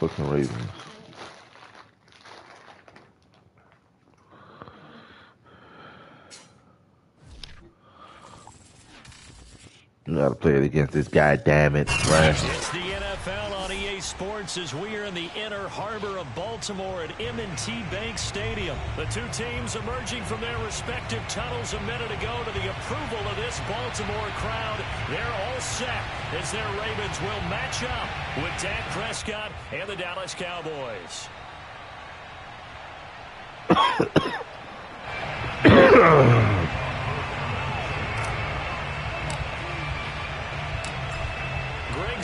fucking Ravens. You gotta play it against this guy, damn it, right? It's the NFL on EA Sports as we are in the inner harbor of Baltimore at M&T Bank Stadium. The two teams emerging from their respective tunnels a minute ago to the approval of this Baltimore crowd. They're all set as their Ravens will match up with Dak Prescott and the Dallas Cowboys.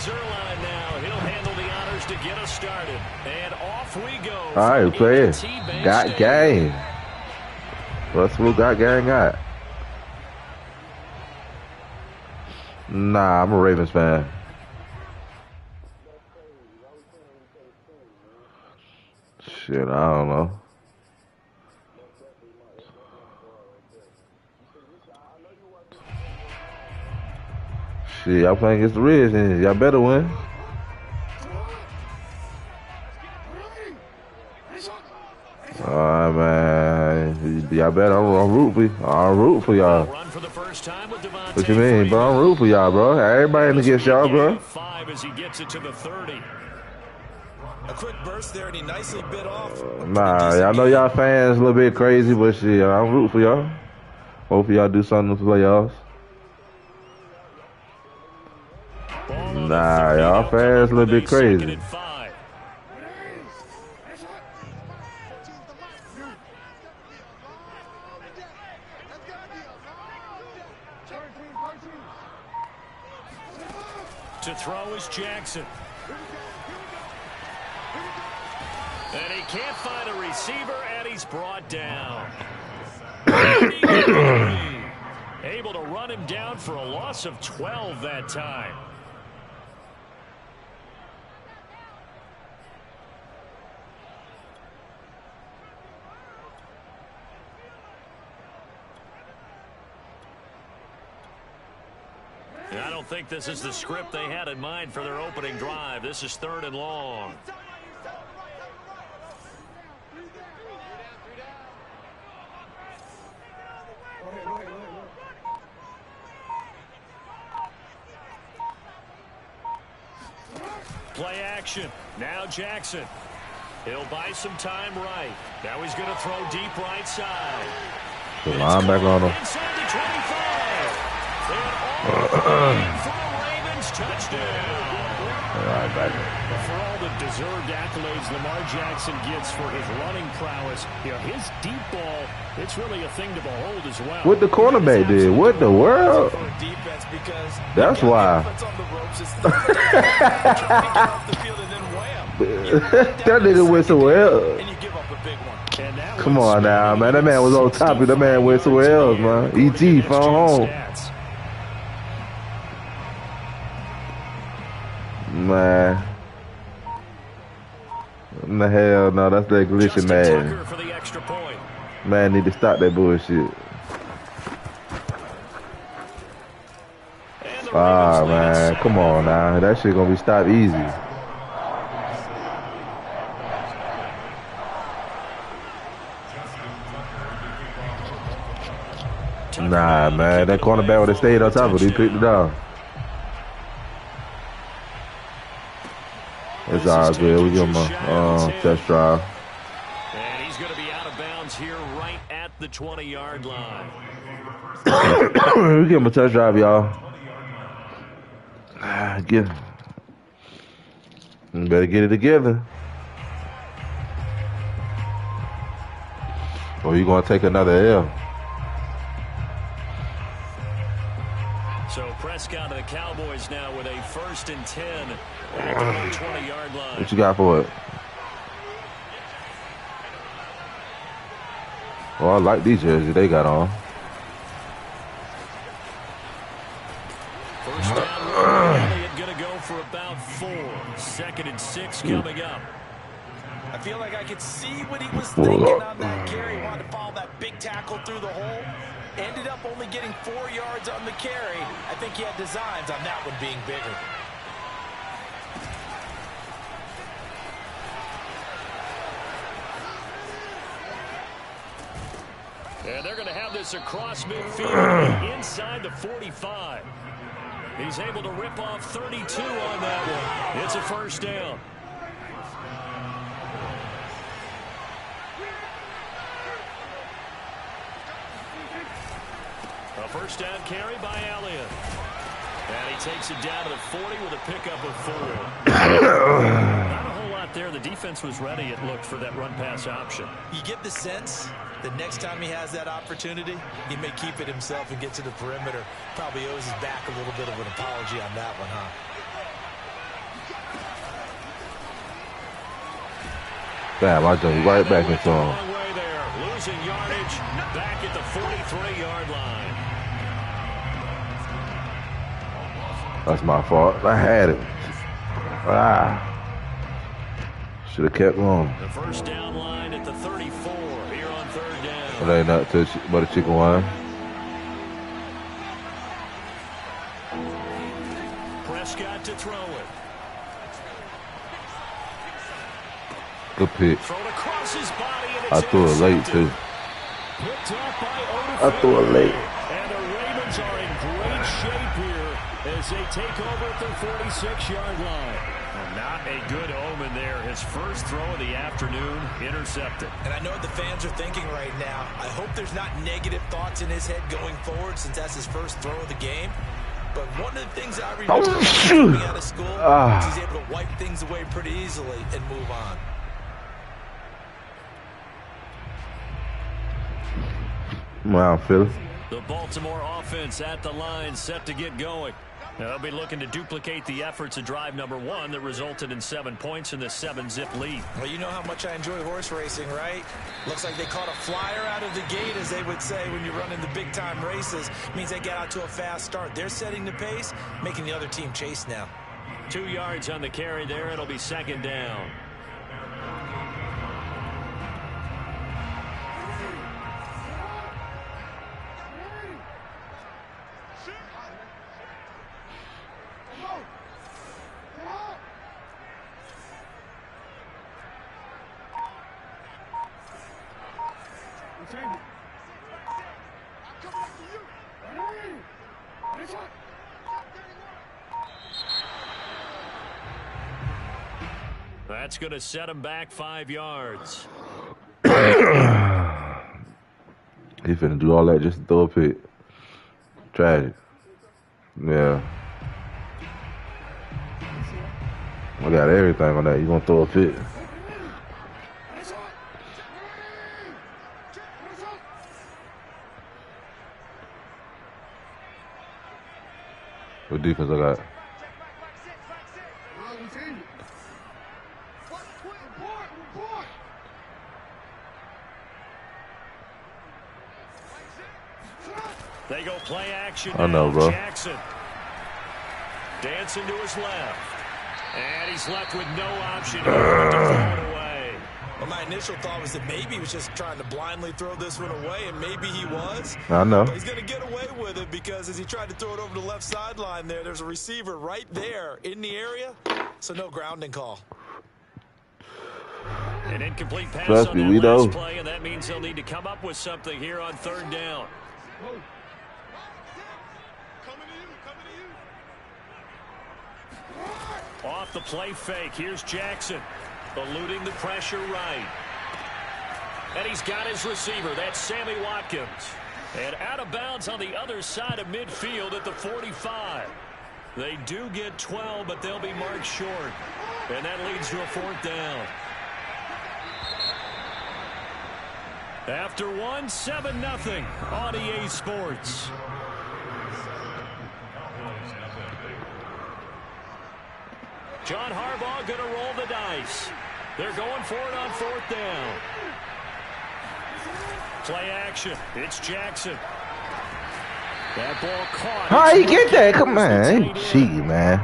Zerline now. He'll handle the honors to get us started. And off we go. All right, play it. Got game. What's what got gang got? Nah, I'm a Ravens fan. Shit, I don't know. Shit, y'all playing against the Reds, and y'all better win. Alright, man. Y'all better. I'm rooting for you. I'm rooting for y'all. What you mean, bro? I'm rooting for y'all, bro. Everybody against y'all, bro. As he gets it to the 30. A quick burst there, and he nicely bit off. Nah, y'all know y'all fans a little bit crazy, but shit, I'm rooting for y'all. Hopefully y'all do something to play y'all. Nah, y'all fans a little bit crazy. To throw is Jackson. And he can't find a receiver, and he's brought down. Able to run him down for a loss of 12 that time. I don't think this is the script they had in mind for their opening drive. This is 3rd and long. Play action. Now Jackson. He'll buy some time right. Now he's going to throw deep right side. The linebacker on him. Inside the 25. For a Ravens touchdown. For all the deserved accolades Lamar Jackson gets for his running prowess, you know, his deep ball, it's really a thing to behold as well. What the cornerback did? What the world? That's why. That nigga went somewhere else. Come on now, man. That man was on top of it. That man went somewhere else, man. E.T. phone home. Man. The hell no, that's that glitching man. Man need to stop that bullshit. Ah, man, come on now. That shit gonna be stopped easy. Nah, man, that cornerback would have stayed on top of it. He picked it off. It's all good. We give him a test drive. And he's going to be out of bounds here right at the 20-yard line. We give him a test drive, y'all. Better get it together. Or you going to take another L. So Prescott and the Cowboys now with a 1st and 10 at the 20-yard line. What you got for it? Well, I like these jerseys they got on. First down, Elliott going to go for about 4. 2nd and 6 coming up. I feel like I could see what he was thinking on that carry. He wanted to follow that big tackle through the hole. Ended up only getting 4 yards on the carry. I think he had designs on that one being bigger. And they're going to have this across midfield inside the 45. He's able to rip off 32 on that one. It's a first down. A first down carry by Elliott. And he takes it down to the 40 with a pickup of 4. Not a whole lot there. The defense was ready, it looked, for that run-pass option. You get the sense that next time he has that opportunity, he may keep it himself and get to the perimeter. Probably owes his back a little bit of an apology on that one, huh? Damn, I jumped right back into him. Long way there, losing yardage back at the 43-yard line. That's my fault. I had it. Should have kept going. The first down line at the 34 here on third down. It ain't nothing but a chicken wine. Prescott to throw it. Good pick. Thrown across his body, and it's I threw it late too. Picked off by I threw it late. And the Ravens are in great shape here as they take over at their 46-yard line. Well, not a good omen there. His first throw of the afternoon intercepted. And I know what the fans are thinking right now. I hope there's not negative thoughts in his head going forward since that's his first throw of the game. But one of the things I remember coming out of school is he's able to wipe things away pretty easily and move on. Wow, Philly. The Baltimore offense at the line, set to get going. They'll be looking to duplicate the efforts of drive number 1 that resulted in 7 points in the 7-zip lead. Well, you know how much I enjoy horse racing, right? Looks like they caught a flyer out of the gate, as they would say when you're running the big-time races. Means they get out to a fast start. They're setting the pace, making the other team chase now. 2 yards on the carry there. It'll be second down. That's going to set him back 5 yards. He finna do all that just to throw a pick. Tragic. Yeah. I got everything on that. You gonna throw a pick. What defense I got? They go play action. I know, bro. Jackson dancing to his left. And he's left with no option here but to throw it away. Well, my initial thought was that maybe he was just trying to blindly throw this one away, and maybe he was. I know. But he's going to get away with it because as he tried to throw it over the left sideline there's a receiver right there in the area, so no grounding call. An incomplete pass Trust on me, that we last know. play, and that means they'll need to come up with something here on third down. Off the play fake. Here's Jackson. Eluding the pressure right. And he's got his receiver. That's Sammy Watkins. And out of bounds on the other side of midfield at the 45. They do get 12, but they'll be marked short. And that leads to a fourth down. After 7-0 on EA Sports. John Harbaugh going to roll the dice. They're going for it on fourth down. Play action. It's Jackson. That ball caught. How you get that? Come on. Cheating, man.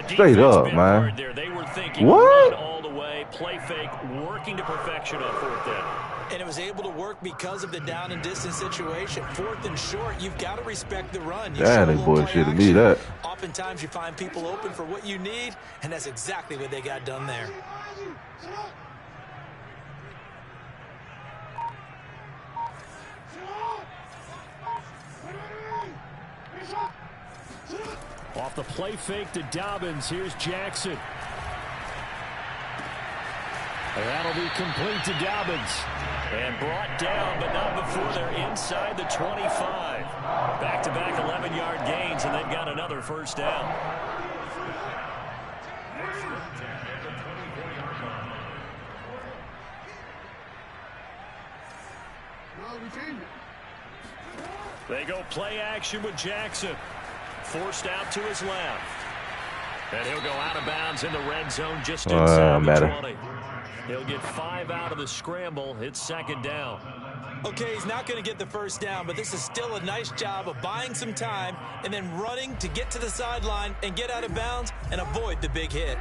Straight up, man. They were thinking what? All the way. Play fake working to perfection on fourth down. And it was able to work because of the down and distance situation. Fourth and short, you've got to respect the run. That ain't bullshitting me, that. Oftentimes you find people open for what you need, and that's exactly what they got done there. Off the play fake to Dobbins. Here's Jackson. And that'll be complete to Dobbins. And brought down, but not before they're inside the 25. Back-to-back 11-yard gains, and they've got another first down. They go play action with Jackson. Forced out to his left. And he'll go out of bounds in the red zone just inside the 20. He'll get 5 out of the scramble. It's second down. Okay, he's not going to get the first down, but this is still a nice job of buying some time and then running to get to the sideline and get out of bounds and avoid the big hit.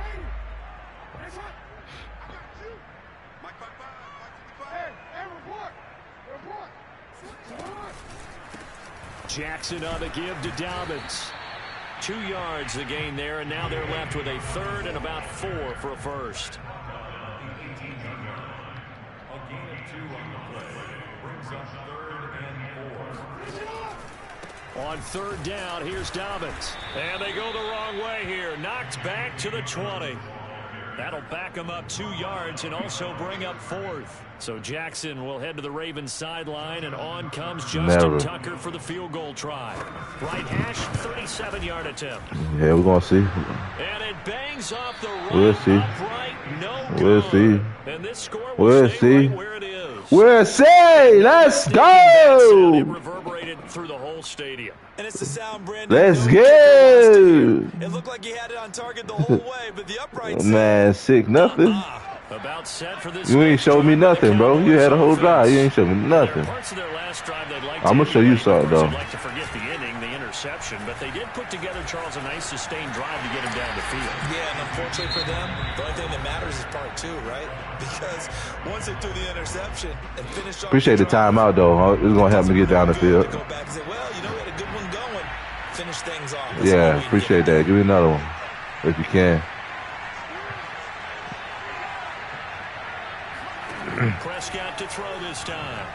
Jackson on the give to Dobbins. 2 yards the gain there, and now they're left with a third and about 4 for a first. On third down, here's Dobbins. And they go the wrong way here. Knocked back to the 20. That'll back them up 2 yards and also bring up 4th. So Jackson will head to the Ravens sideline, and on comes Justin Tucker for the field goal try. Right hash, 37-yard attempt. Yeah, we're going to see. And it bangs off the right We'll see. upright, no good. We'll see. And this score will stay right where it is. We'll see. Let's go. It reverberated through the whole stadium. And it's the sound, Brandon. Let's go. It looked like he had it on target the whole way, but the upright man, sick nothing. About set for this. You ain't showed me nothing, bro. You had a whole drive. You ain't showed me nothing. I'm gonna show you something, though. I'd like to forget the inning, the interception, but they did put together, Charles, a nice sustained drive to get him down the field. Yeah, and unfortunately for them, the only thing that matters is part 2, right? Because once they threw the interception and finished off. Appreciate the timeout, though. It's gonna help me get down the field. Go back and say, well, you know, we had a good one going. Finish things off. Yeah, appreciate that. Give me another one if you can. Prescott to throw this time.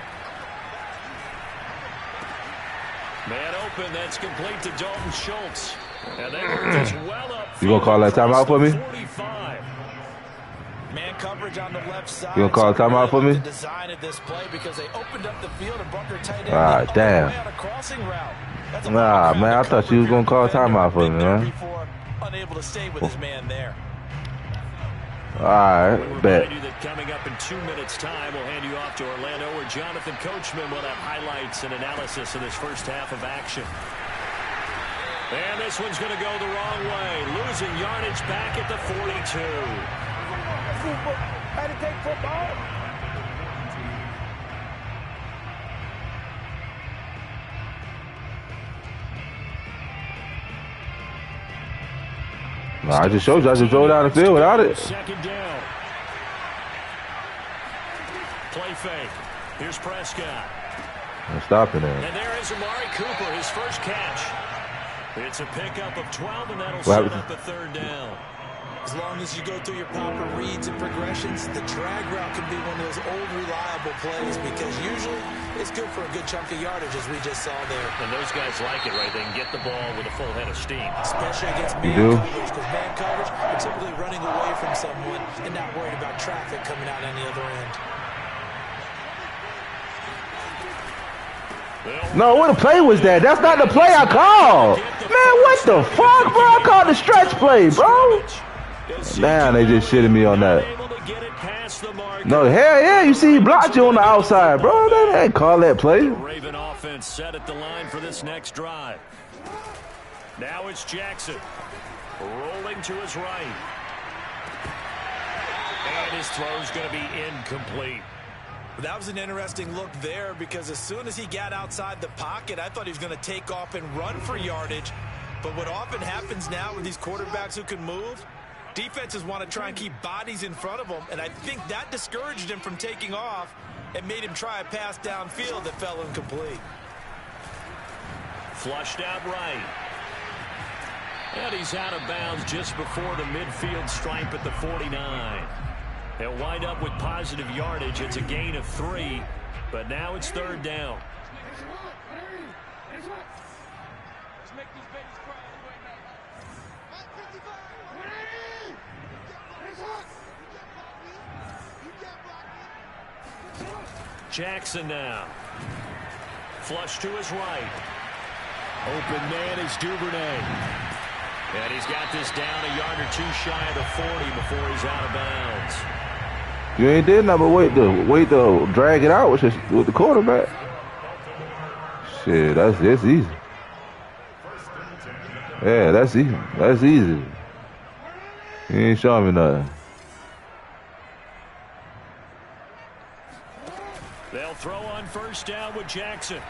Man open, that's complete to Dalton Schultz. And they work this well up. You gonna call that timeout for me? 45. Man coverage on the left side. You gonna call a timeout for me? The design of this play because they opened up the field and brought their tight end Ah, damn. on a crossing route. Nah, man, I thought you was gonna call a timeout for me, man. Unable to stay with his man there. All right, bet. That coming up in 2 minutes' time, we'll hand you off to Orlando, where Jonathan Coachman will have highlights and analysis of this first half of action. And this one's going to go the wrong way, losing yardage back at the 42. How to take football? I just showed you. I just drove down the field without it. Second down. Play fake. Here's Prescott. I'm stopping it. And there is Amari Cooper, his first catch. It's a pickup of 12, and that'll set up a third down. As long as you go through your proper reads and progressions, the drag route can be one of those old reliable plays because usually it's good for a good chunk of yardage, as we just saw there. And those guys like it, right? They can get the ball with a full head of steam. Especially against man coverage, because man coverage, you're typically running away from someone and not worried about traffic coming out on the other end. No, what a play was that? That's not the play I called. Man, what the fuck, bro? I called the stretch play, bro. Damn, they just shitted me on that. No, hell yeah, you see he blocked you on the outside, bro. They ain't call that play. The Raven offense set at the line for this next drive. Now it's Jackson. Rolling to his right. And his throw's going to be incomplete. That was an interesting look there because as soon as he got outside the pocket, I thought he was going to take off and run for yardage. But what often happens now with these quarterbacks who can move, defenses want to try and keep bodies in front of them, and I think that discouraged him from taking off and made him try a pass downfield that fell incomplete. Flushed out right. And he's out of bounds just before the midfield stripe at the 49. They'll wind up with positive yardage. It's a gain of 3, but now it's third down. Jackson now. Flush to his right. Open man is Duvernay. And he's got this down a yard or two shy of the 40 before he's out of bounds. You ain't did nothing but wait to drag it out with the quarterback. Shit, that's easy. Yeah, that's easy. That's easy. He ain't showing me nothing. They'll throw on first down with Jackson.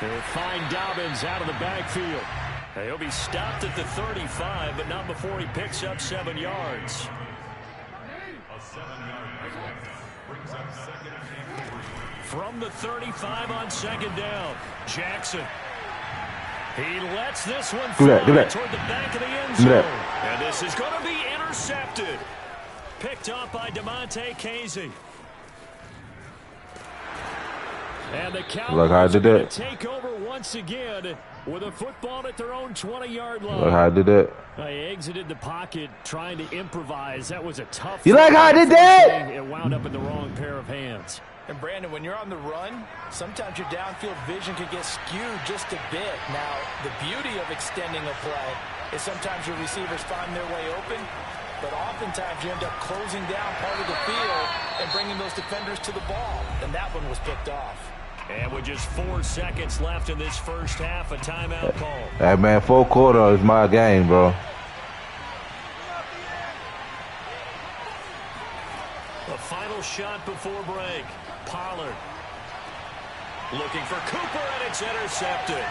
They'll find Dobbins out of the backfield. He'll be stopped at the 35, but not before he picks up 7 yards. From the 35 on second down, Jackson. He lets this one fly toward the back of the end zone. And this is going to be intercepted. Picked up by DeMonte Casey. And the Cowboys are going to take over once again with a football at their own 20-yard line. Look how I did that. He exited the pocket trying to improvise. That was a tough. You like how I did that? It wound up in the wrong pair of hands. And Brandon, when you're on the run, sometimes your downfield vision can get skewed just a bit. Now, the beauty of extending a play is sometimes your receivers find their way open, but oftentimes you end up closing down part of the field and bringing those defenders to the ball. And that one was picked off. And with just 4 seconds left in this first half, a timeout call. Hey, man, 4 quarters is my game, bro. The final shot before break. Pollard looking for Cooper, and it's intercepted.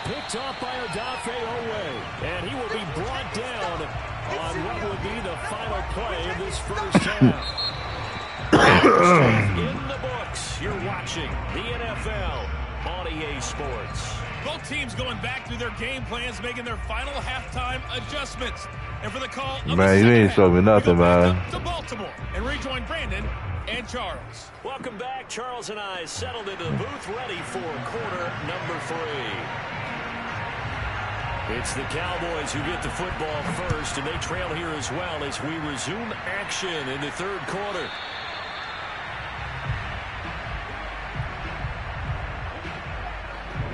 Picked off by Odafe Owe, and he will be brought down on what would be the final play of this first half. In the books, you're watching the NFL on EA Sports. Both teams going back through their game plans, making their final halftime adjustments. And for the call, man, you ain't showing me nothing, man. To Baltimore and rejoin Brandon and Charles. Welcome back. Charles and I settled into the booth, ready for quarter number 3. It's the Cowboys who get the football first, and they trail here as well as we resume action in the third quarter.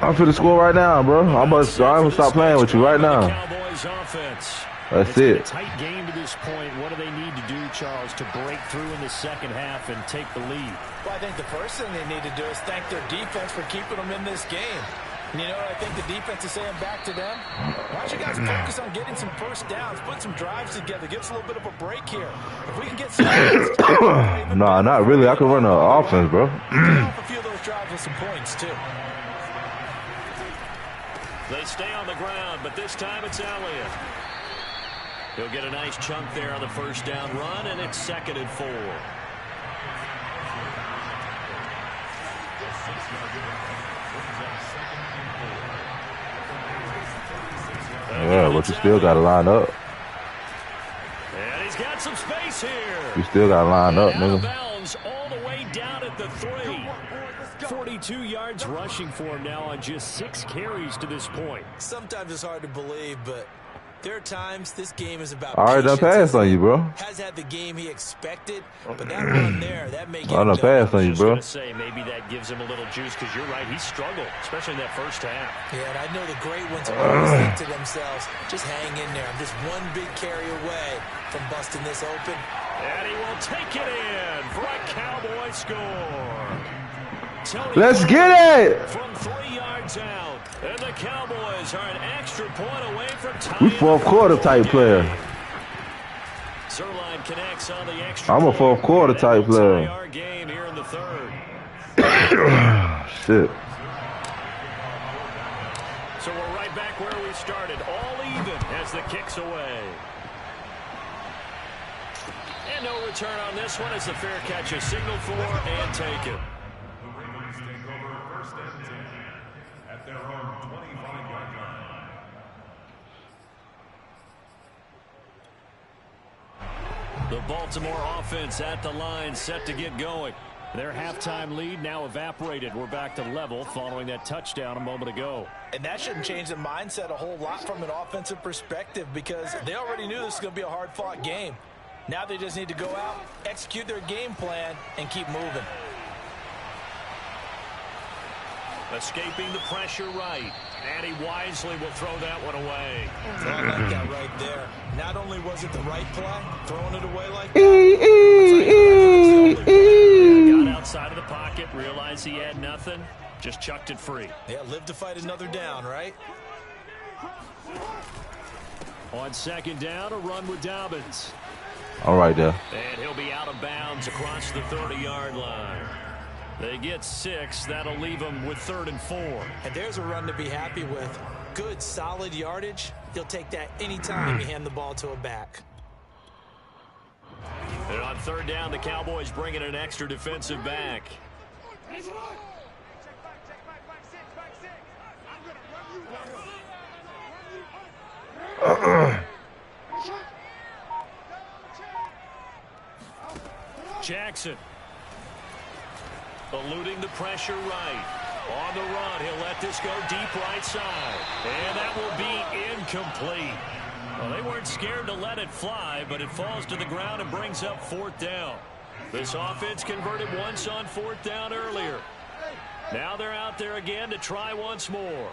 I'm for the score right now, bro. I'm gonna stop playing with you right now. Cowboys offense. That's it. A tight game to this point. What do they need to do, Charles, to break through in the second half and take the lead? Well, I think the first thing they need to do is thank their defense for keeping them in this game. And you know what I think the defense is saying back to them? Why don't you guys focus on getting some first downs, put some drives together, give us a little bit of a break here. If we can get some no, not really. I can run an offense, bro. Off a few of those drives with some points, too. They stay on the ground, but this time it's Elliott. He'll get a nice chunk there on the first down run, and it's 2nd and 4. Yeah, but you still got to line up. And he's got some space here. You still got to line up, nigga. Bounds all the way down at the 3. 42 yards rushing for him now on just 6 carries to this point. Sometimes it's hard to believe, but there are times this game is about I already done passed on you, bro. Has had the game he expected, but that run there, that may get I done passed on you, bro. Say maybe that gives him a little juice because you're right, he struggled, especially in that first half. Yeah, and I know the great ones always think to themselves, just hang in there. I'm just one big carry away from busting this open. And he will take it in for a Cowboy score. Let's get it! From 3 yards out, and the Cowboys are an extra point away from tying. We fourth quarter type player. Zerline connects on the extra. I'm a fourth quarter type player. Our game here in the 3rd. Shit. So we're right back where we started, all even as the kick's away. And no return on this one as the fair catch is signaled for and taken. The Baltimore offense at the line, set to get going. Their halftime lead now evaporated. We're back to level following that touchdown a moment ago. And that shouldn't change the mindset a whole lot from an offensive perspective because they already knew this was going to be a hard-fought game. Now they just need to go out, execute their game plan, and keep moving. Escaping the pressure right. And he wisely will throw that one away. I like that right there. Not only was it the right play, throwing it away like that. Got outside of the pocket, realized he had nothing, just chucked it free. Yeah, live to fight another down, right? On second down, a run with Dobbins. All right, there. And he'll be out of bounds across the 30-yard line. They get 6. That'll leave them with 3rd and 4. And there's a run to be happy with. Good, solid yardage. You'll take that anytime you hand the ball to a back. And on 3rd down, the Cowboys bring in an extra defensive back. Jackson. Eluding the pressure right. On the run, he'll let this go deep right side. And that will be incomplete. Well, they weren't scared to let it fly, but it falls to the ground and brings up 4th down. This offense converted once on 4th down earlier. Now they're out there again to try once more.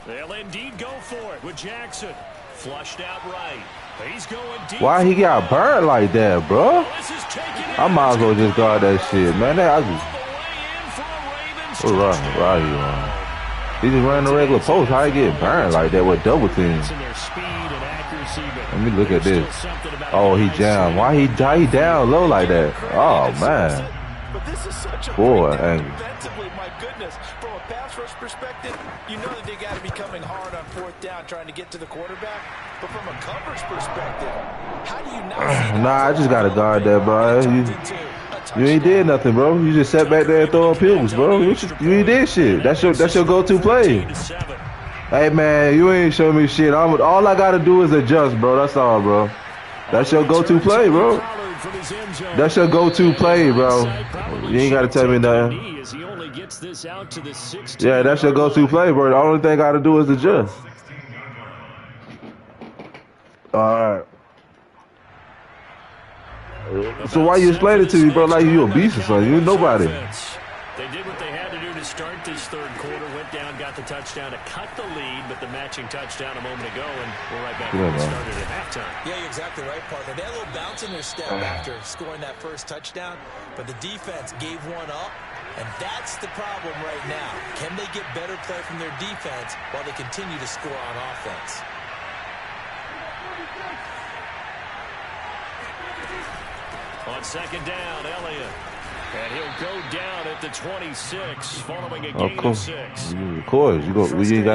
They'll indeed go for it with Jackson. Flushed out right. He's going deep. Why he got burnt like that, bro? I might as well just guard that shit, man. He just ran the regular post. How he get burned like that with double team? Let me look at this. Oh, he jammed. Why he down low like that? Oh, man. Boy, angry. My goodness. From a pass rush perspective, you know that they got to be coming hard on 4th down trying to get to the quarterback. But from a coverage perspective, how do you not Nah, I just got to guard that, bro. You ain't did nothing, bro. You just sat back there and throwing pills, bro. You ain't did shit. That's your go-to play. Hey, man, you ain't show me shit. All I got to do is adjust, bro. That's all, bro. That's your go-to play, bro. That's your go-to play, bro. You ain't got to tell me nothing. Yeah, that's your go-to play, bro. The only thing I got to do is adjust. All right. So why you explain it to me, bro, like you a beast or something? You nobody. They did what they had to do to start this 3rd quarter. Went down, got the touchdown to cut the lead, but the matching touchdown a moment ago, and we're right back where we started at halftime. Yeah, you're exactly right, partner. They had a little bounce in their step after scoring that first touchdown, but the defense gave one up, and that's the problem right now. Can they get better play from their defense while they continue to score on offense? On 2nd down, Elliott. And he'll go down at the 26 following a gain of 6. Of course, you ain't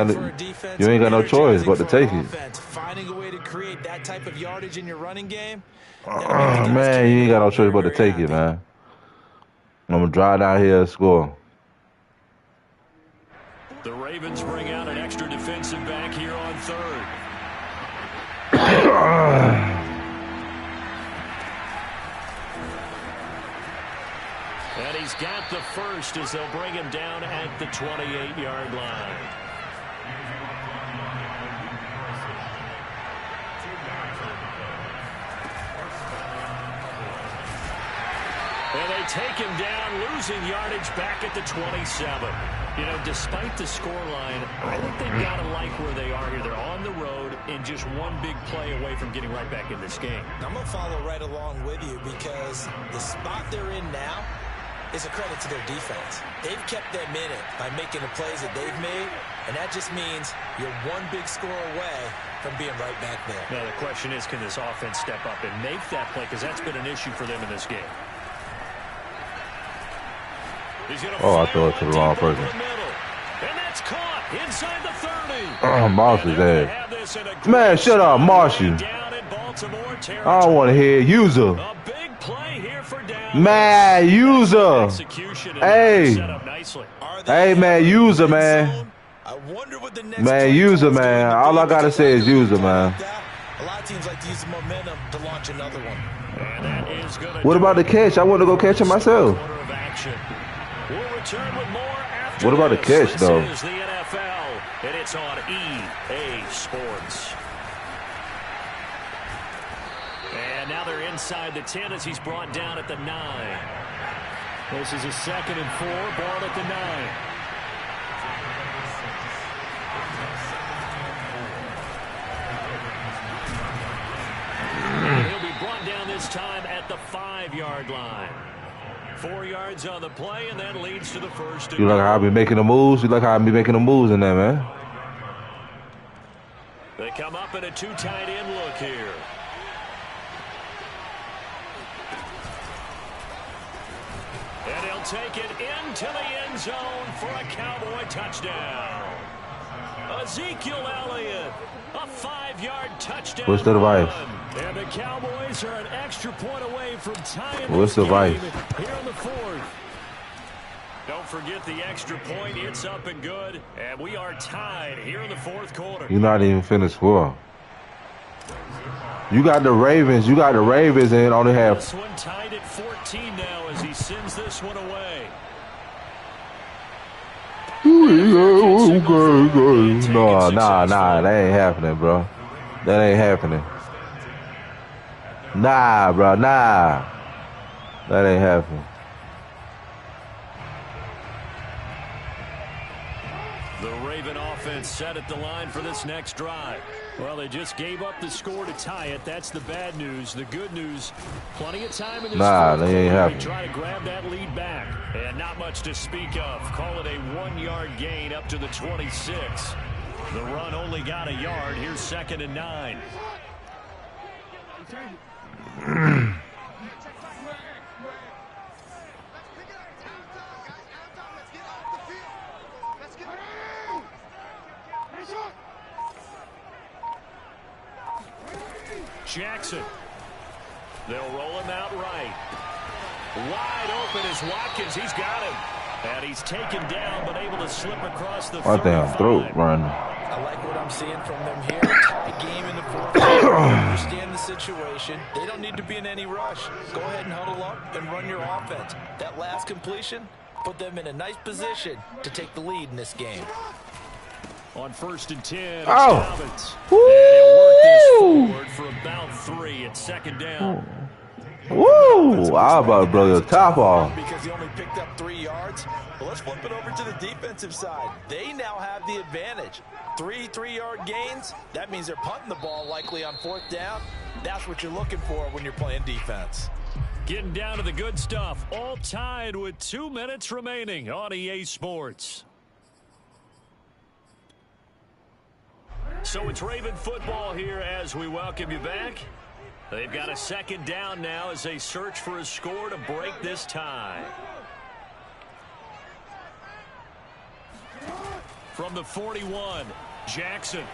got no choice but to take it. Finding a way to create that type of yardage in your running game. Man, you ain't got no choice but to take it, man. I'm gonna drive down here and score. The Ravens bring out an extra defensive back here on 3rd. And he's got the first as they'll bring him down at the 28-yard line. And they take him down, losing yardage back at the 27. You know, despite the scoreline, I think they've got to like where they are here. They're on the road and just one big play away from getting right back in this game. I'm going to follow right along with you because the spot they're in now is a credit to their defense. They've kept them in it by making the plays that they've made, and that just means you're one big score away from being right back there. Now, the question is, can this offense step up and make that play? Because that's been an issue for them in this game. Oh, I threw it to the wrong person. And that's caught inside the 30. Oh, Marshall's ass. Man, shut up, Marshall. I don't want to hear user. A big play here for Dallas. Man, user. Hey. Hey, man, user, man. I wonder what the next man, use her, man. All I gotta say is use her, man. A lot of teams like to use the momentum to launch another one. And that is gonna What about the catch? I want to go catch it myself. We'll return with more after What about the catch, though? This is the NFL, and it's on EA Sports. And now they're inside the 10 as he's brought down at the 9. This is a 2nd and 4, ball at the 9. He'll be brought down this time at the 5-yard line. 4 yards on the play, and that leads to the first. You like how I be making the moves? You like how I be making the moves in there, man? They come up in a 2 tight end look here. And he'll take it into the end zone for a Cowboy touchdown. Ezekiel Elliott, a 5-yard touchdown. What's the device? And the Cowboys are an extra point away from tying What's the device? here in the 4th. Don't forget the extra point. It's up and good. And we are tied here in the 4th quarter. You're not even finished score. You got the Ravens. You got the Ravens and only have. This one tied at 14 now as he sends this one away. No, nah, that ain't happening, bro. That ain't happening. Nah, bro, nah. That ain't happening. The Raven offense set at the line for this next drive. Well, they just gave up the score to tie it. That's the bad news. The good news, plenty of time in this they ain't happening. Try to grab that lead back. And not much to speak of. Call it a 1-yard gain up to the 26. The run only got a yard. Here's 2nd and 9. Jackson. They'll roll him out right. Wide open is Watkins. He's got him. And he's taken down, but able to slip across the My damn throat running. I like what I'm seeing from them here. Tight game in the 4th quarter. Understand the situation. They don't need to be in any rush. Go ahead and huddle up and run your offense. That last completion put them in a nice position to take the lead in this game. On 1st and 10, Oh. Dobbins. And he'll work this forward for about 3 at 2nd down. Woo! I about to blow your top off. Because he only picked up 3 yards. Well, let's flip it over to the defensive side. They now have the advantage. 3 3-yard gains. That means they're punting the ball likely on 4th down. That's what you're looking for when you're playing defense. Getting down to the good stuff. All tied with 2 minutes remaining on EA Sports. So it's Raven football here as we welcome you back. They've got a 2nd down now as they search for a score to break this tie. From the 41, Jackson.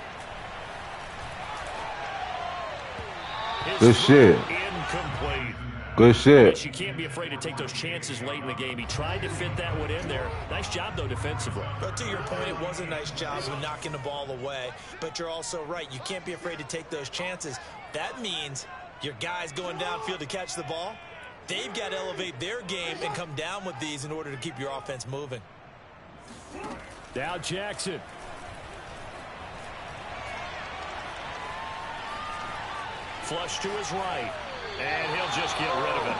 Good shit. Incomplete. Good shit. But you can't be afraid to take those chances late in the game. He tried to fit that one in there. Nice job, though, defensively. But to your point, it was a nice job of knocking the ball away. But you're also right. You can't be afraid to take those chances. That means your guys going downfield to catch the ball, they've got to elevate their game and come down with these in order to keep your offense moving. Now Jackson. Flush to his right. And he'll just get rid of it.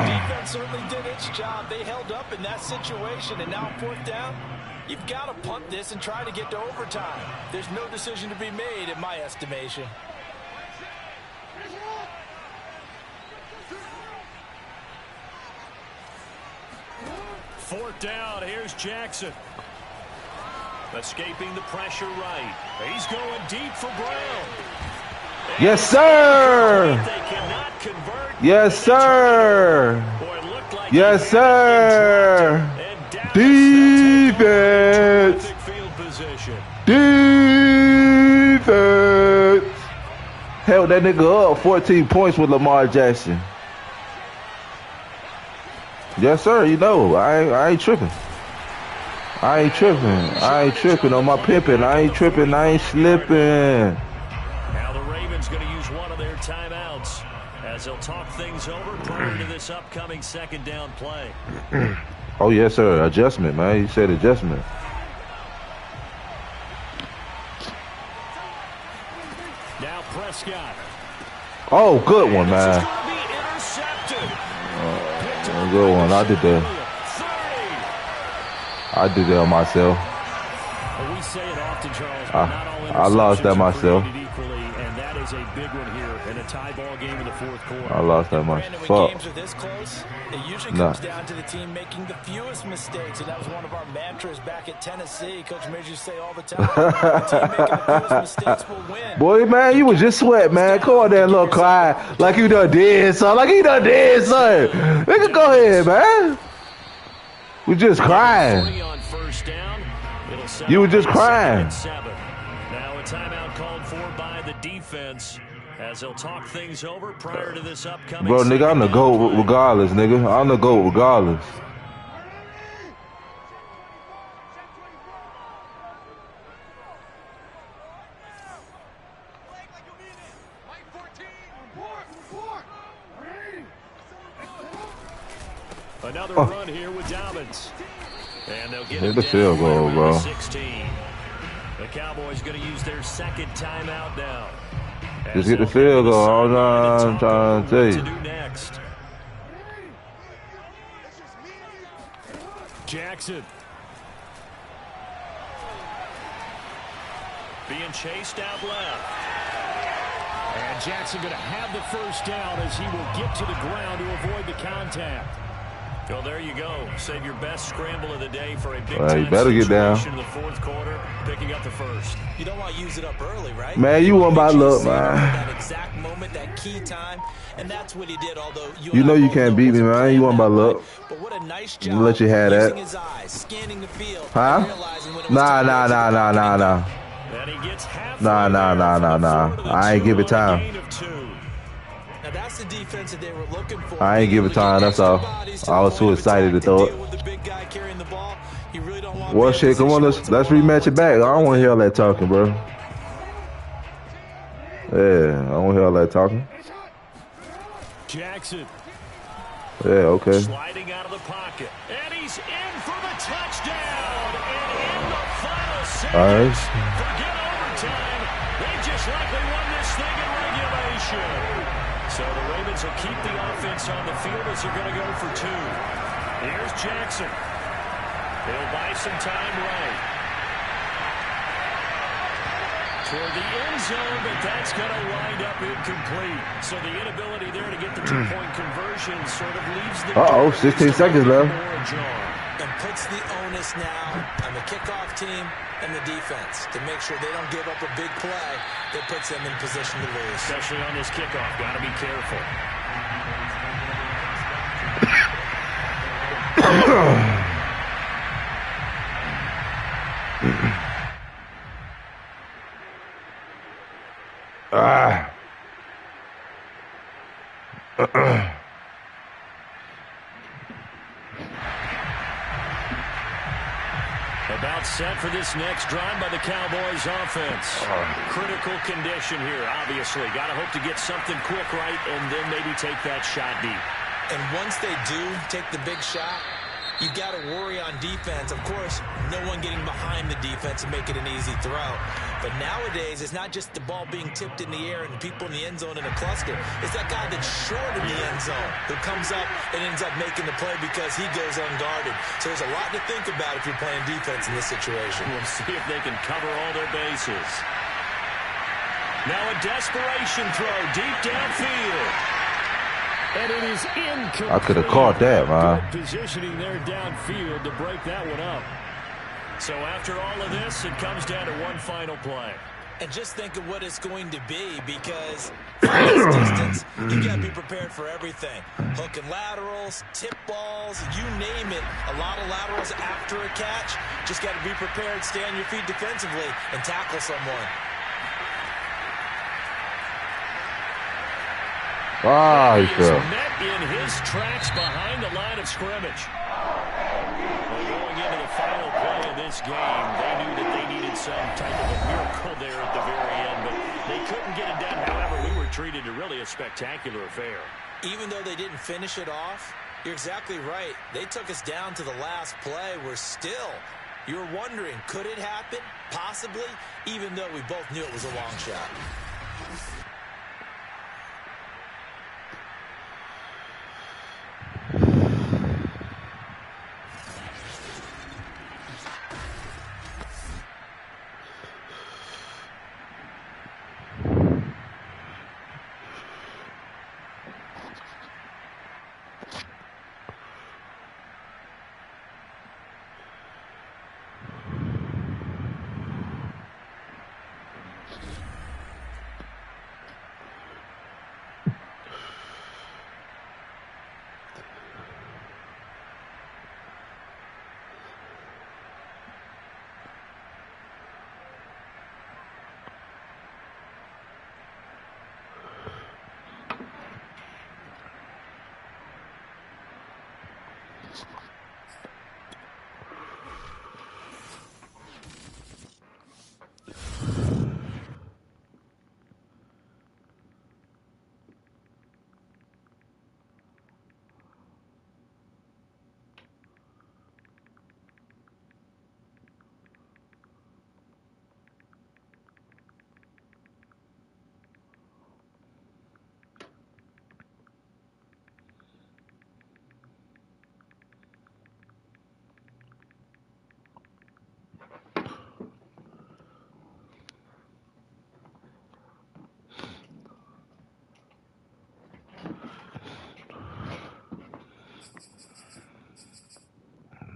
Defense certainly did its job. They held up in that situation, and now 4th down, you've got to punt this and try to get to overtime. There's no decision to be made in my estimation. Fourth down, here's Jackson. Escaping the pressure right. He's going deep for Brown. Yes, sir. Yes, sir. Yes, sir. Defense. Defense. Held that nigga up 14 points with Lamar Jackson. Yes, sir. You know, I ain't tripping. I ain't tripping. I ain't tripping on my pimping. I ain't tripping. I ain't slipping. Now the Ravens going to use one of their timeouts as they'll talk things over prior to this upcoming second down play. Oh, yes, sir. Adjustment, man. He said adjustment. Now Prescott. Oh, good one, man. Good one. I did that. I did that on myself. We say it often, Charles, I lost that myself. Equally, and that is a big one here in a tie ball game in the fourth quarter. I lost that myself. When games are this close, it usually comes down to the team making the fewest mistakes, and that was one of our mantras back at Tennessee. Coach Midge used to say all the time, the team making the fewest mistakes will win. Boy, man, you was just sweat, man. Come on there, little cry. Like you done did, son. Like he done did, son. Nigga, go ahead, man. We just crying. You were just crying. Now a timeout called for by the defense as they'll talk things over prior to this upcoming. Bro, nigga, I'm the GOAT regardless, nigga. I'm the GOAT regardless. Another run here with Dobbins. And they'll get the field goal, bro. 16. The Cowboys going to use their second timeout now. Just get the field goal. I'm trying to tell you. To do next. Jackson. Being chased out left. And Jackson going to have the first down as he will get to the ground to avoid the contact. Well, there you go. Save your best scramble of the day for a big time you better get down in the fourth quarter, picking up the first. You don't want to use it up early, right? Man, you won by luck, man. That exact moment, that key time, and that's what he did. Although you know you can't beat me, man. You won by luck. But what a nice job. Let you have that. His eyes, scanning the field, huh? Nah. I ain't give it time. Now that's the defense that they were looking for. I ain't give it time, that's all. I was too excited to throw it. Well, shit, come on, let's rematch it back. I don't want to hear all that talking, bro. Yeah, I don't want to hear all that talking. Jackson. Yeah, okay. Sliding out of the pocket. And he's in for the touchdown. And in the final seconds. All right. Forget overtime. They just likely won this thing in regulation. So the Ravens will keep the offense on the field as they're going to go for two. Here's Jackson. He'll buy some time right. Toward the end zone, but that's going to wind up incomplete. So the inability there to get the two-point conversion sort of leaves the 16 seconds left. And puts the onus now on the kickoff team and the defense to make sure they don't give up a big play that puts them in position to lose. Especially on this kickoff. Got to be careful. About set for this next drive by the Cowboys offense. Critical condition here, obviously. Got to hope to get something quick right and then maybe take that shot deep. And once they do take the big shot, you've got to worry on defense. Of course, no one getting behind the defense and make it an easy throw. But nowadays, it's not just the ball being tipped in the air and people in the end zone in a cluster. It's that guy that's short in the end zone who comes up and ends up making the play because he goes unguarded. So there's a lot to think about if you're playing defense in this situation. We'll see if they can cover all their bases. Now a desperation throw deep downfield. And it is incomplete. I could have caught that, man. Good positioning there downfield to break that one up. So after all of this, it comes down to one final play. And just think of what it's going to be, because from this distance, you got to be prepared for everything. Hook and laterals, tip balls, you name it. A lot of laterals after a catch. Just got to be prepared, stay on your feet defensively, and tackle someone. Ah, he is fell. met in his tracks behind the line of scrimmage. Well, going into the final play in of this game, they knew that they needed some type of a miracle there at the very end, but they couldn't get it done. However, we were treated to really a spectacular affair. Even though they didn't finish it off, you're exactly right. They took us down to the last play. We're still, you're wondering, could it happen? Possibly, even though we both knew it was a long shot.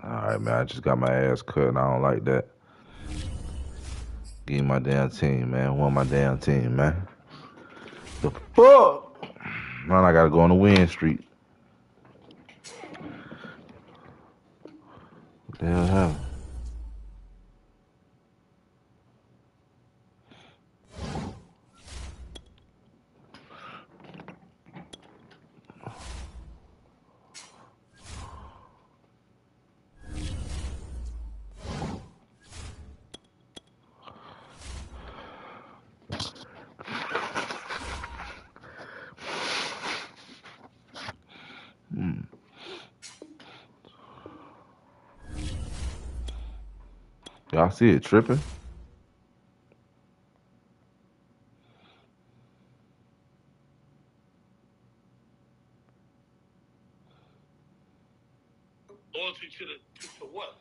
All right, man, I just got my ass cut, and I don't like that. Give me my damn team, man. Want my damn team, man. The fuck? Man, I gotta go on the win streak. What the hell happened? Y'all see it tripping? Loyalty to what?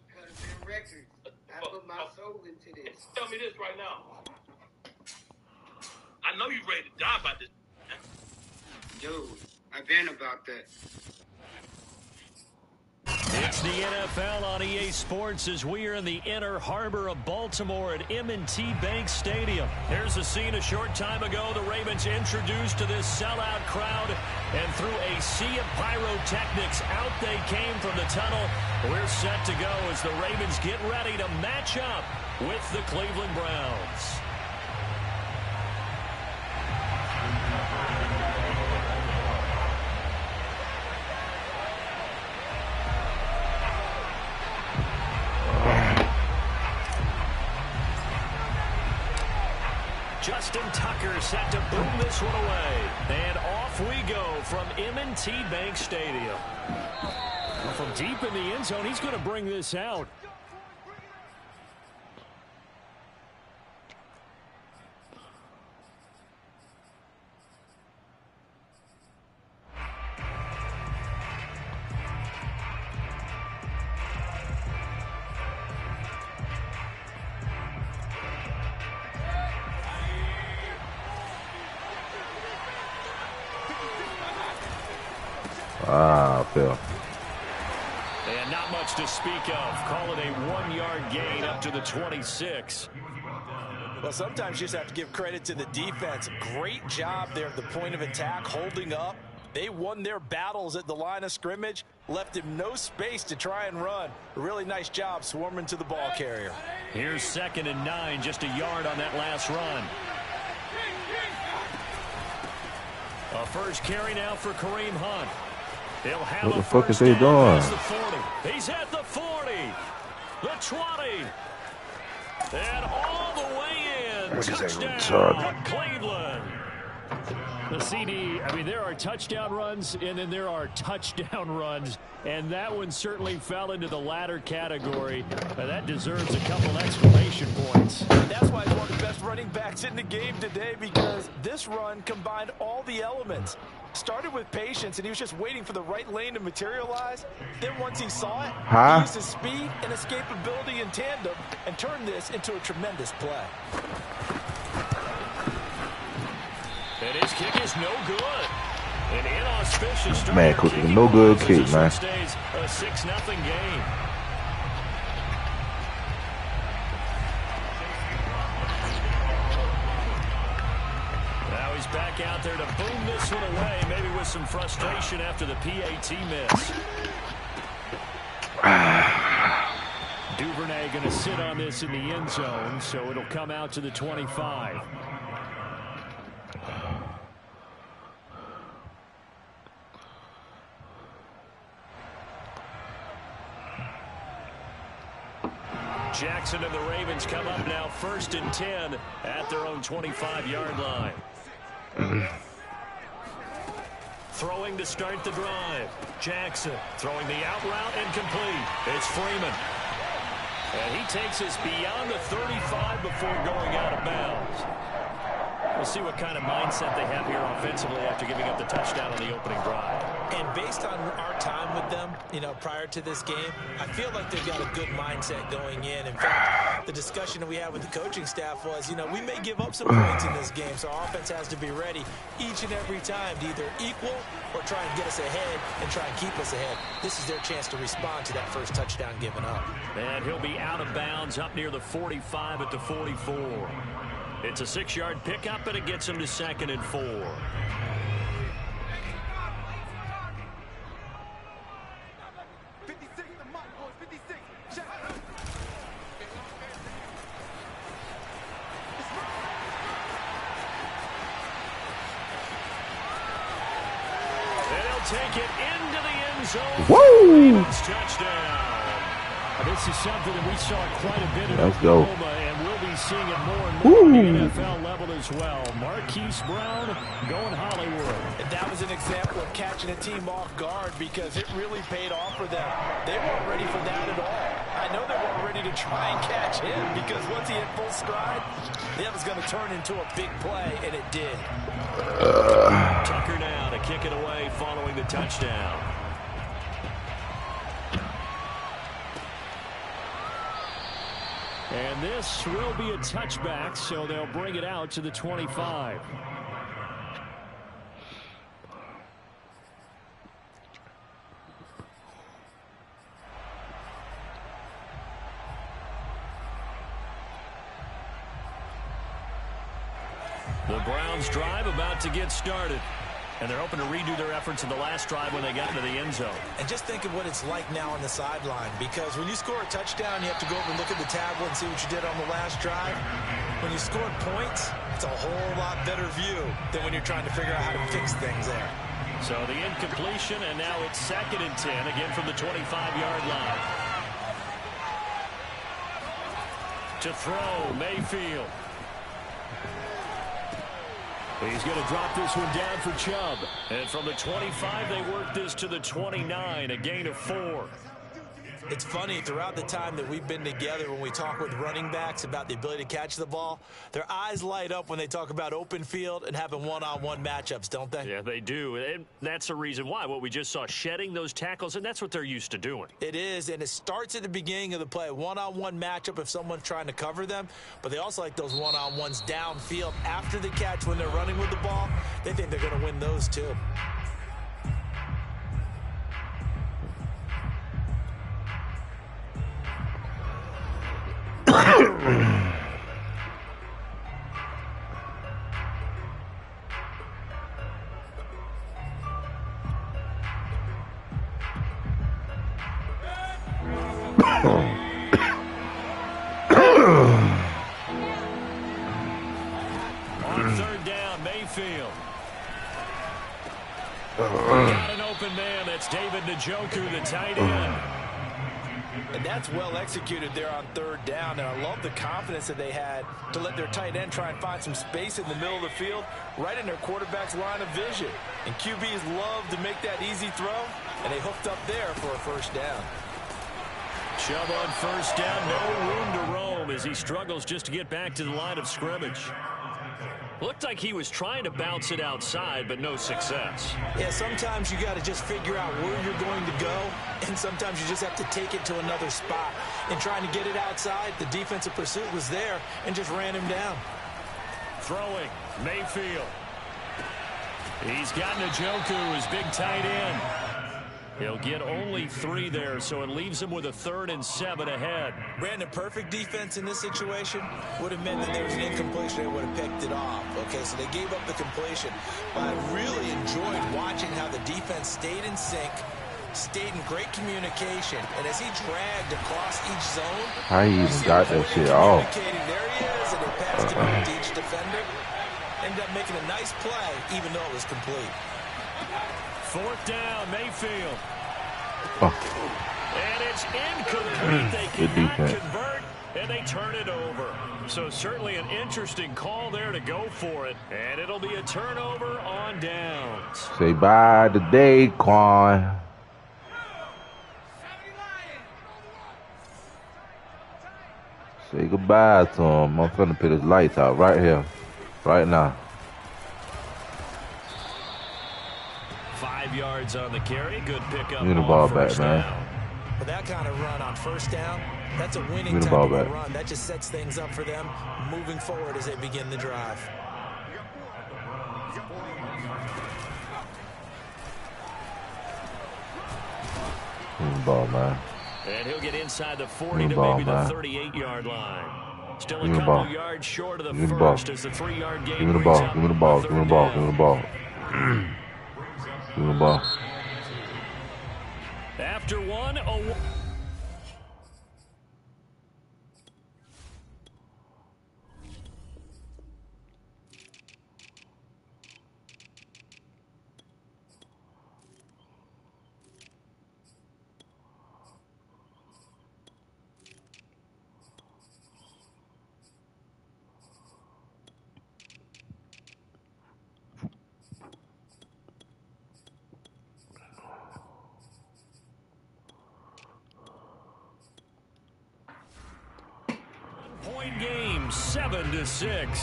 Because they're records. I put my soul into this. Tell me this right now. I know you're ready to die about this. Dude, I've been about that. It's the NFL on EA Sports as we are in the inner harbor of Baltimore at M&T Bank Stadium. Here's a scene a short time ago. The Ravens introduced to this sellout crowd, and through a sea of pyrotechnics, out they came from the tunnel. We're set to go as the Ravens get ready to match up with the Cleveland Browns. Justin Tucker set to boom this one away. And off we go from M&T Bank Stadium. From deep in the end zone, he's going to bring this out. Ah, I fell. And not much to speak of. Call it a 1-yard gain up to the 26. Well, sometimes you just have to give credit to the defense. Great job there at the point of attack, holding up. They won their battles at the line of scrimmage, left him no space to try and run. A really nice job swarming to the ball carrier. Here's 2nd and 9, just a yard on that last run. A first carry now for Kareem Hunt. He'll have what the fuck is they doing? The 40. He's at the 40. the 20. And all the way in. Touchdown, Cleveland. The CD, I mean, there are touchdown runs, and then there are touchdown runs, and that one certainly fell into the latter category. That deserves a couple exclamation points. That's why he's one of the best running backs in the game today, because this run combined all the elements. Started with patience, and he was just waiting for the right lane to materialize. Then once he saw it, he used his speed and escapability in tandem and turned this into a tremendous play. And his kick is no good. An inauspicious start. Man, no good kick, man. Stays a 6-0 game. Now he's back out there to boom this one away, maybe with some frustration after the PAT miss. Duvernay going to sit on this in the end zone, so it'll come out to the 25. Jackson and the Ravens come up now 1st and 10 at their own 25-yard line. Throwing to start the drive. Jackson throwing the out route incomplete. It's Freeman. And he takes us beyond the 35 before going out of bounds. We'll see what kind of mindset they have here offensively after giving up the touchdown on the opening drive. And based on our time with them, you know, prior to this game, I feel like they've got a good mindset going in. In fact, the discussion that we had with the coaching staff was, you know, we may give up some points in this game, so our offense has to be ready each and every time to either equal or try and get us ahead and try and keep us ahead. This is their chance to respond to that first touchdown given up. And he'll be out of bounds up near the 45 at the 44. It's a 6-yard pickup, and it gets him to 2nd and 4. And he'll take it into the end zone. Woo! Touchdown. This is something that we saw quite a bit in Let's go. Oklahoma, and we'll be seeing it more and more at the NFL level as well. Marquise Brown going Hollywood. And that was an example of catching a team off guard because it really paid off for them. They weren't ready for that at all. I know they weren't ready to try and catch him because once he hit full stride, that was going to turn into a big play, and it did. Tucker now to kick it away following the touchdown. And this will be a touchback, so they'll bring it out to the 25. The Browns drive about to get started. And they're hoping to redo their efforts in the last drive when they got into the end zone. And just think of what it's like now on the sideline, because when you score a touchdown, you have to go over and look at the tablet and see what you did on the last drive. When you score points, it's a whole lot better view than when you're trying to figure out how to fix things there. So the incompletion, and now it's 2nd and 10, again from the 25-yard line. To throw, Mayfield. He's going to drop this one down for Chubb. And from the 25, they work this to the 29, a gain of 4. It's funny, throughout the time that we've been together, when we talk with running backs about the ability to catch the ball, their eyes light up when they talk about open field and having one-on-one matchups, don't they? Yeah, they do. And that's the reason why. What we just saw, shedding those tackles, and that's what they're used to doing. It is, and it starts at the beginning of the play. One-on-one matchup if someone's trying to cover them, but they also like those one-on-ones downfield after the catch when they're running with the ball. They think they're going to win those too. On 3rd down, Mayfield. Got an open man. That's David Njoku, the tight end. And that's well executed there on third down. And I love the confidence that they had to let their tight end try and find some space in the middle of the field, right in their quarterback's line of vision. And QBs love to make that easy throw, and they hooked up there for a first down. Chubb on first down, no room to roam as he struggles just to get back to the line of scrimmage. Looked like he was trying to bounce it outside, but no success. Yeah, sometimes you got to just figure out where you're going to go, and sometimes you just have to take it to another spot. In trying to get it outside, the defensive pursuit was there and just ran him down. Throwing, Mayfield. He's got Njoku, his big tight end. He'll get only 3 there, so it leaves him with a 3rd and 7 ahead. Brandon, perfect defense in this situation would have meant that there was an incompletion. They would have picked it off. Okay, so they gave up the completion. But I really enjoyed watching how the defense stayed in sync, stayed in great communication, and as he dragged across each zone, how he even got that shit off? There he is, and they passed it on to each defender. Ended up making a nice play, even though it was complete. 4th down, Mayfield. Oh. And it's incomplete. They cannot convert, and they turn it over. So certainly an interesting call there to go for it. And it'll be a turnover on downs. Say bye to Daquan. Say goodbye to him. I'm finna put his lights out right here. Right now. 5 yards on the carry. Good pickup. Give me the ball back, man. With that kind of run on first down, that's a winning type of a run. That just sets things up for them moving forward as they begin the drive. Give me the ball, man. And he'll get inside the 40 to maybe the 38-yard line. Still a couple yards short of the first as the 3-yard game. Give me the ball. Give me the ball. Give me the ball. Give me the ball. Give me the ball. After one, a... game 7-6.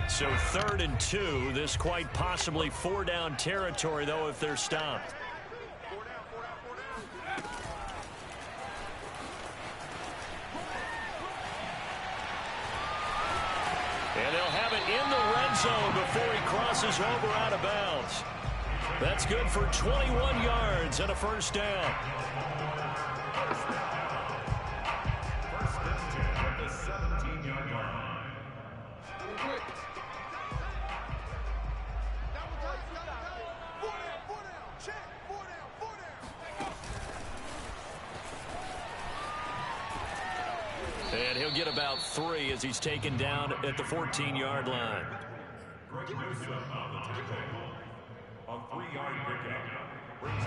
So 3rd and 2. This quite possibly 4-down territory, though, if they're stopped. And they'll have it in the red zone before he crosses over out of bounds. That's good for 21 yards and a first down. And he'll get about 3 as he's taken down at the 14-yard line.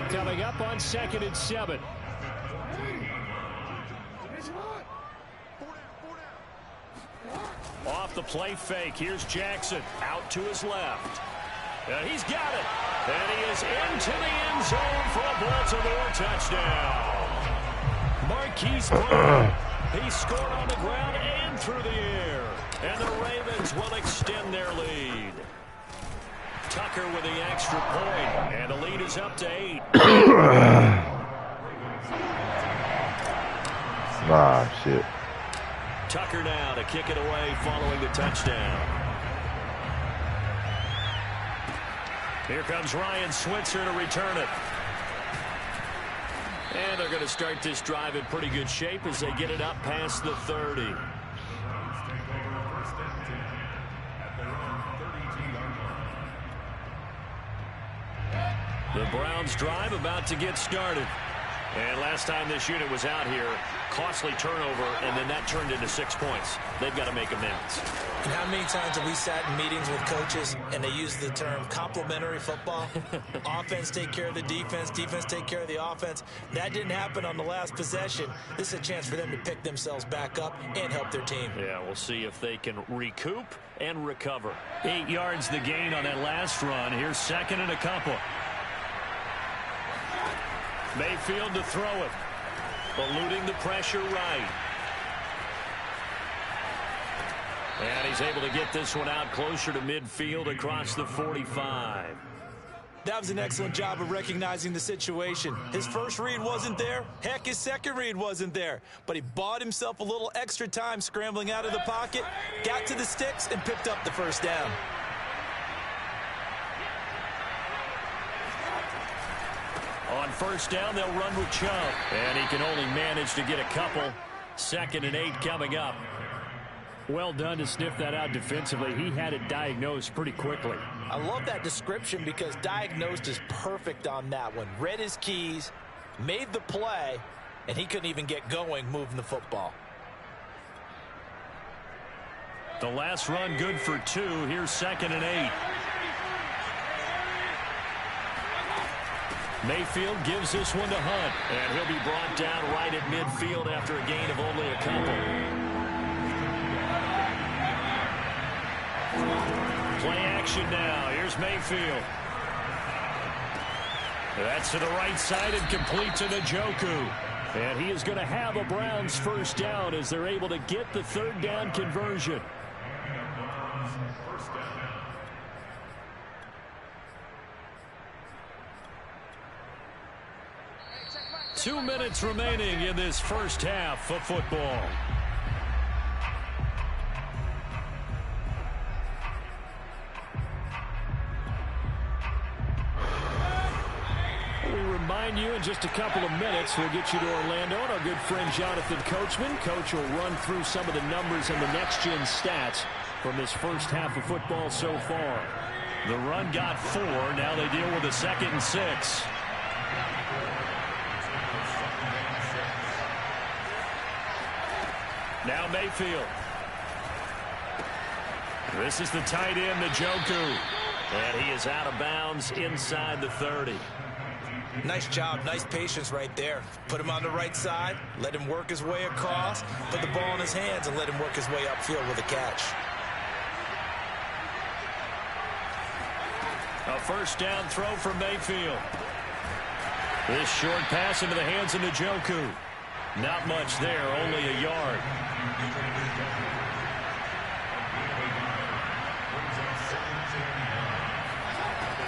Coming up on 2nd and 7. Off the play fake. Here's Jackson out to his left. He's got it. And he is into the end zone for a Baltimore touchdown. Marquise Brown. He scored on the ground and through the air. And the Ravens will extend their lead. Tucker with the extra point, and the lead is up to 8. Ah, shit. Tucker now to kick it away following the touchdown. Here comes Ryan Switzer to return it. And they're going to start this drive in pretty good shape as they get it up past the 30. The Browns drive about to get started. And last time this unit was out here, costly turnover, and then that turned into 6 points. They've got to make amends. And how many times have we sat in meetings with coaches and they use the term complementary football? Offense take care of the defense, defense take care of the offense. That didn't happen on the last possession. This is a chance for them to pick themselves back up and help their team. Yeah, we'll see if they can recoup and recover. 8 yards the gain on that last run. Here's second and a couple. Mayfield to throw it. Eluding the pressure right. And he's able to get this one out closer to midfield across the 45. That was an excellent job of recognizing the situation. His first read wasn't there. Heck, his second read wasn't there. But he bought himself a little extra time scrambling out of the pocket, got to the sticks, and picked up the first down. On first down, they'll run with Chubb. And he can only manage to get a couple. 2nd and 8 coming up. Well done to sniff that out defensively. He had it diagnosed pretty quickly. I love that description because diagnosed is perfect on that one. Read his keys, made the play, and he couldn't even get going moving the football. The last run good for 2. Here's 2nd and 8. Mayfield gives this one to Hunt. And he'll be brought down right at midfield after a gain of only a couple. Play action now. Here's Mayfield. That's to the right side and complete to Njoku. And he is going to have a Browns first down as they're able to get the 3rd down conversion. Two minutes remaining in this first half of football. Remind you in just a couple of minutes, we'll get you to Orlando and our good friend Jonathan Coachman. Coach will run through some of the numbers and the next-gen stats from this first half of football so far. The run got 4. Now they deal with a 2nd and 6. Now Mayfield. This is the tight end, Njoku. And he is out of bounds inside the 30. Nice job, nice patience right there. Put him on the right side, let him work his way across, put the ball in his hands, and let him work his way upfield with a catch. A first down throw for Mayfield. This short pass into the hands of Njoku. Not much there, only a yard.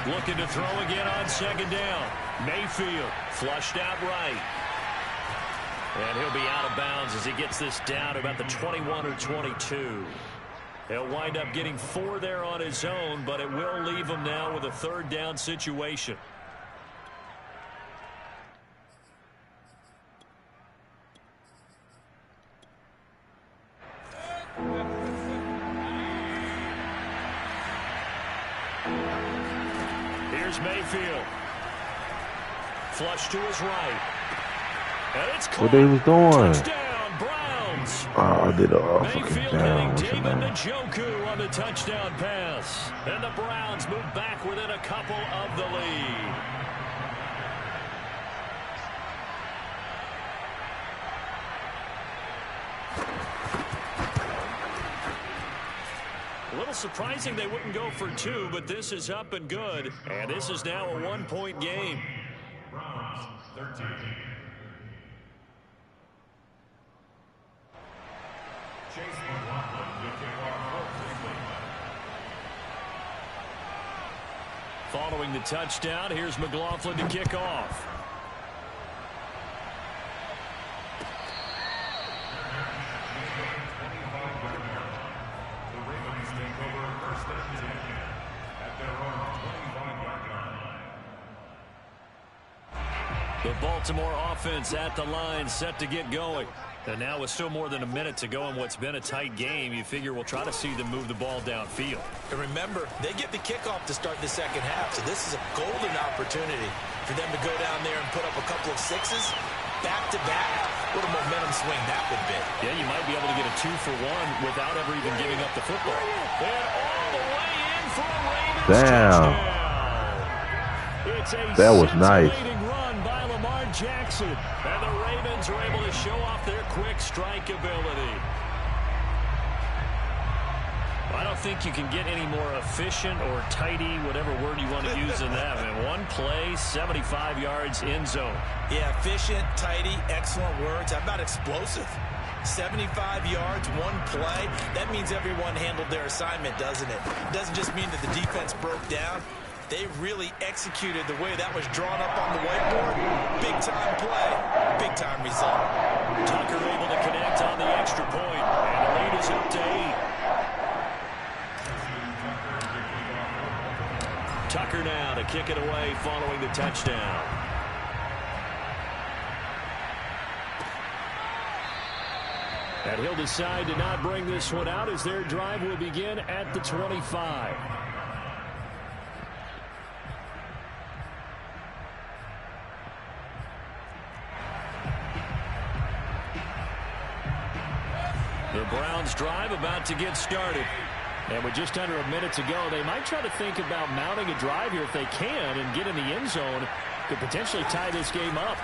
Looking to throw again on 2nd down. Mayfield flushed out right. And he'll be out of bounds as he gets this down about the 21 or 22. He'll wind up getting 4 there on his own, but it will leave him now with a 3rd down situation. Here's Mayfield. Flush to his right. And it's caught. What they was doing? Touchdown, Browns. I did a fucking Mayfield down. getting David Njoku on the touchdown pass. And the Browns move back within a couple of the lead. A little surprising they wouldn't go for 2, but this is up and good. And this is now a 1-point game. Browns 13. Chase McLaughlin to kick off. Following the touchdown, here's McLaughlin to kick off. The Baltimore offense at the line, set to get going. And now with still more than a minute to go in what's been a tight game, you figure we'll try to see them move the ball downfield. And remember, they get the kickoff to start the second half, so this is a golden opportunity for them to go down there and put up a couple of 6s back-to-back. What a momentum swing that would be. Yeah, you might be able to get a 2-for-1 without ever even giving up the football. And all the way in for a Ravens touchdown. It's a that was nice. Run by Lamar Jackson. And the Ravens are able to show off their quick strike ability. I don't think you can get any more efficient or tidy, whatever word you want to use in that. I mean, one play, 75 yards in zone. Yeah, efficient, tidy, excellent words. How about explosive? 75 yards, one play. That means everyone handled their assignment, doesn't it? It doesn't just mean that the defense broke down. They really executed the way that was drawn up on the whiteboard. Big-time play, big-time result. Tucker able to connect on the extra point, and the lead is up to 8. Tucker now to kick it away following the touchdown. And he'll decide to not bring this one out as their drive will begin at the 25. The Browns' drive about to get started. And with just under a minute to go, they might try to think about mounting a drive here if they can and get in the end zone. Could potentially tie this game up.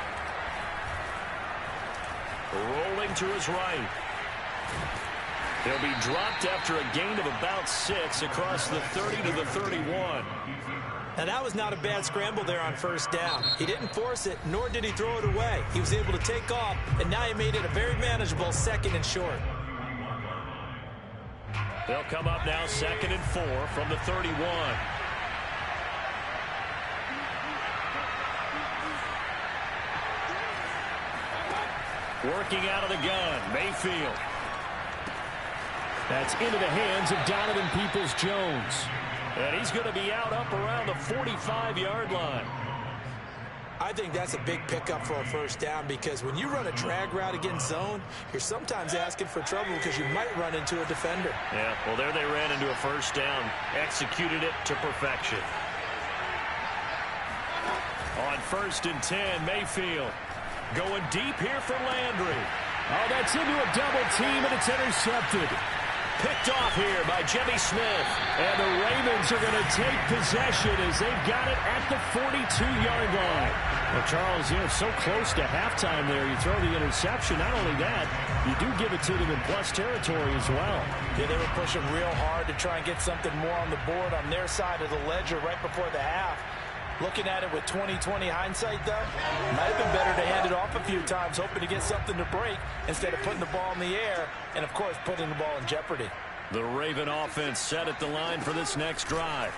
Rolling to his right. He'll be dropped after a gain of about 6 across the 30 to the 31. Now, that was not a bad scramble there on first down. He didn't force it, nor did he throw it away. He was able to take off, and now he made it a very manageable 2nd and short. They'll come up now 2nd and 4 from the 31. Working out of the gun, Mayfield. That's into the hands of Donovan Peoples-Jones. And he's going to be out up around the 45-yard line. I think that's a big pickup for a first down because when you run a drag route against zone, you're sometimes asking for trouble because you might run into a defender. Yeah, well, there they ran into a first down. Executed it to perfection. On 1st and 10, Mayfield going deep here for Landry. Oh, that's into a double team, and it's intercepted. Picked off here by Jimmy Smith. And the Ravens are going to take possession as they've got it at the 42-yard line. Well, Charles, you know, so close to halftime there. You throw the interception. Not only that, you do give it to them in plus territory as well. Yeah, they were pushing real hard to try and get something more on the board on their side of the ledger right before the half. Looking at it with 20/20 hindsight, though, might have been better to hand it off a few times, hoping to get something to break instead of putting the ball in the air and, of course, putting the ball in jeopardy. The Raven offense set at the line for this next drive.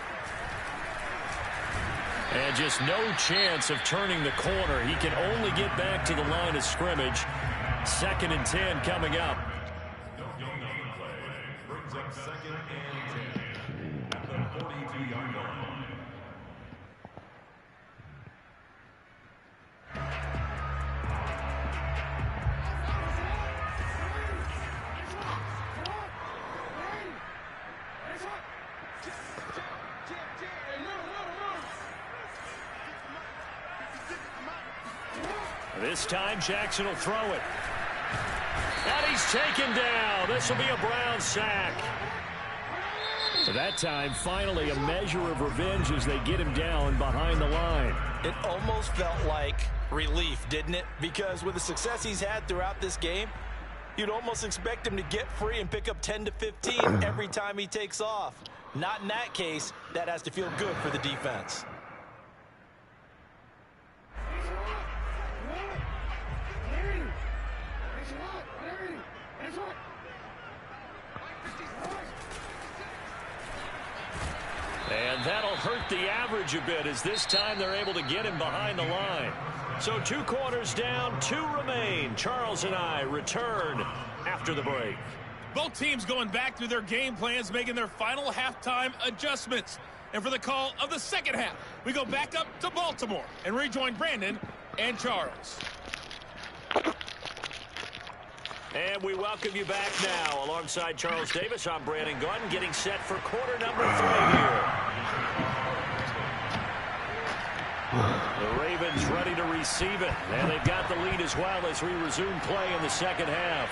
And just no chance of turning the corner. He can only get back to the line of scrimmage. 2nd and 10 coming up. Brings up 2nd and 10 at the 42-yard line. This time, Jackson will throw it. And he's taken down. This will be a Brown sack. That time, finally, a measure of revenge as they get him down behind the line. It almost felt like relief, didn't it? Because with the success he's had throughout this game, you'd almost expect him to get free and pick up 10 to 15 every time he takes off. Not in that case. That has to feel good for the defense. And that'll hurt the average a bit as this time they're able to get him behind the line. So 2 quarters down, 2 remain. Charles and I return after the break. Both teams going back through their game plans, making their final halftime adjustments. And for the call of the second half, we go back up to Baltimore and rejoin Brandon and Charles. And we welcome you back now. Alongside Charles Davis, I'm Brandon Gunn, getting set for quarter number 3 here. The Ravens ready to receive it, and they've got the lead as well as we resume play in the second half.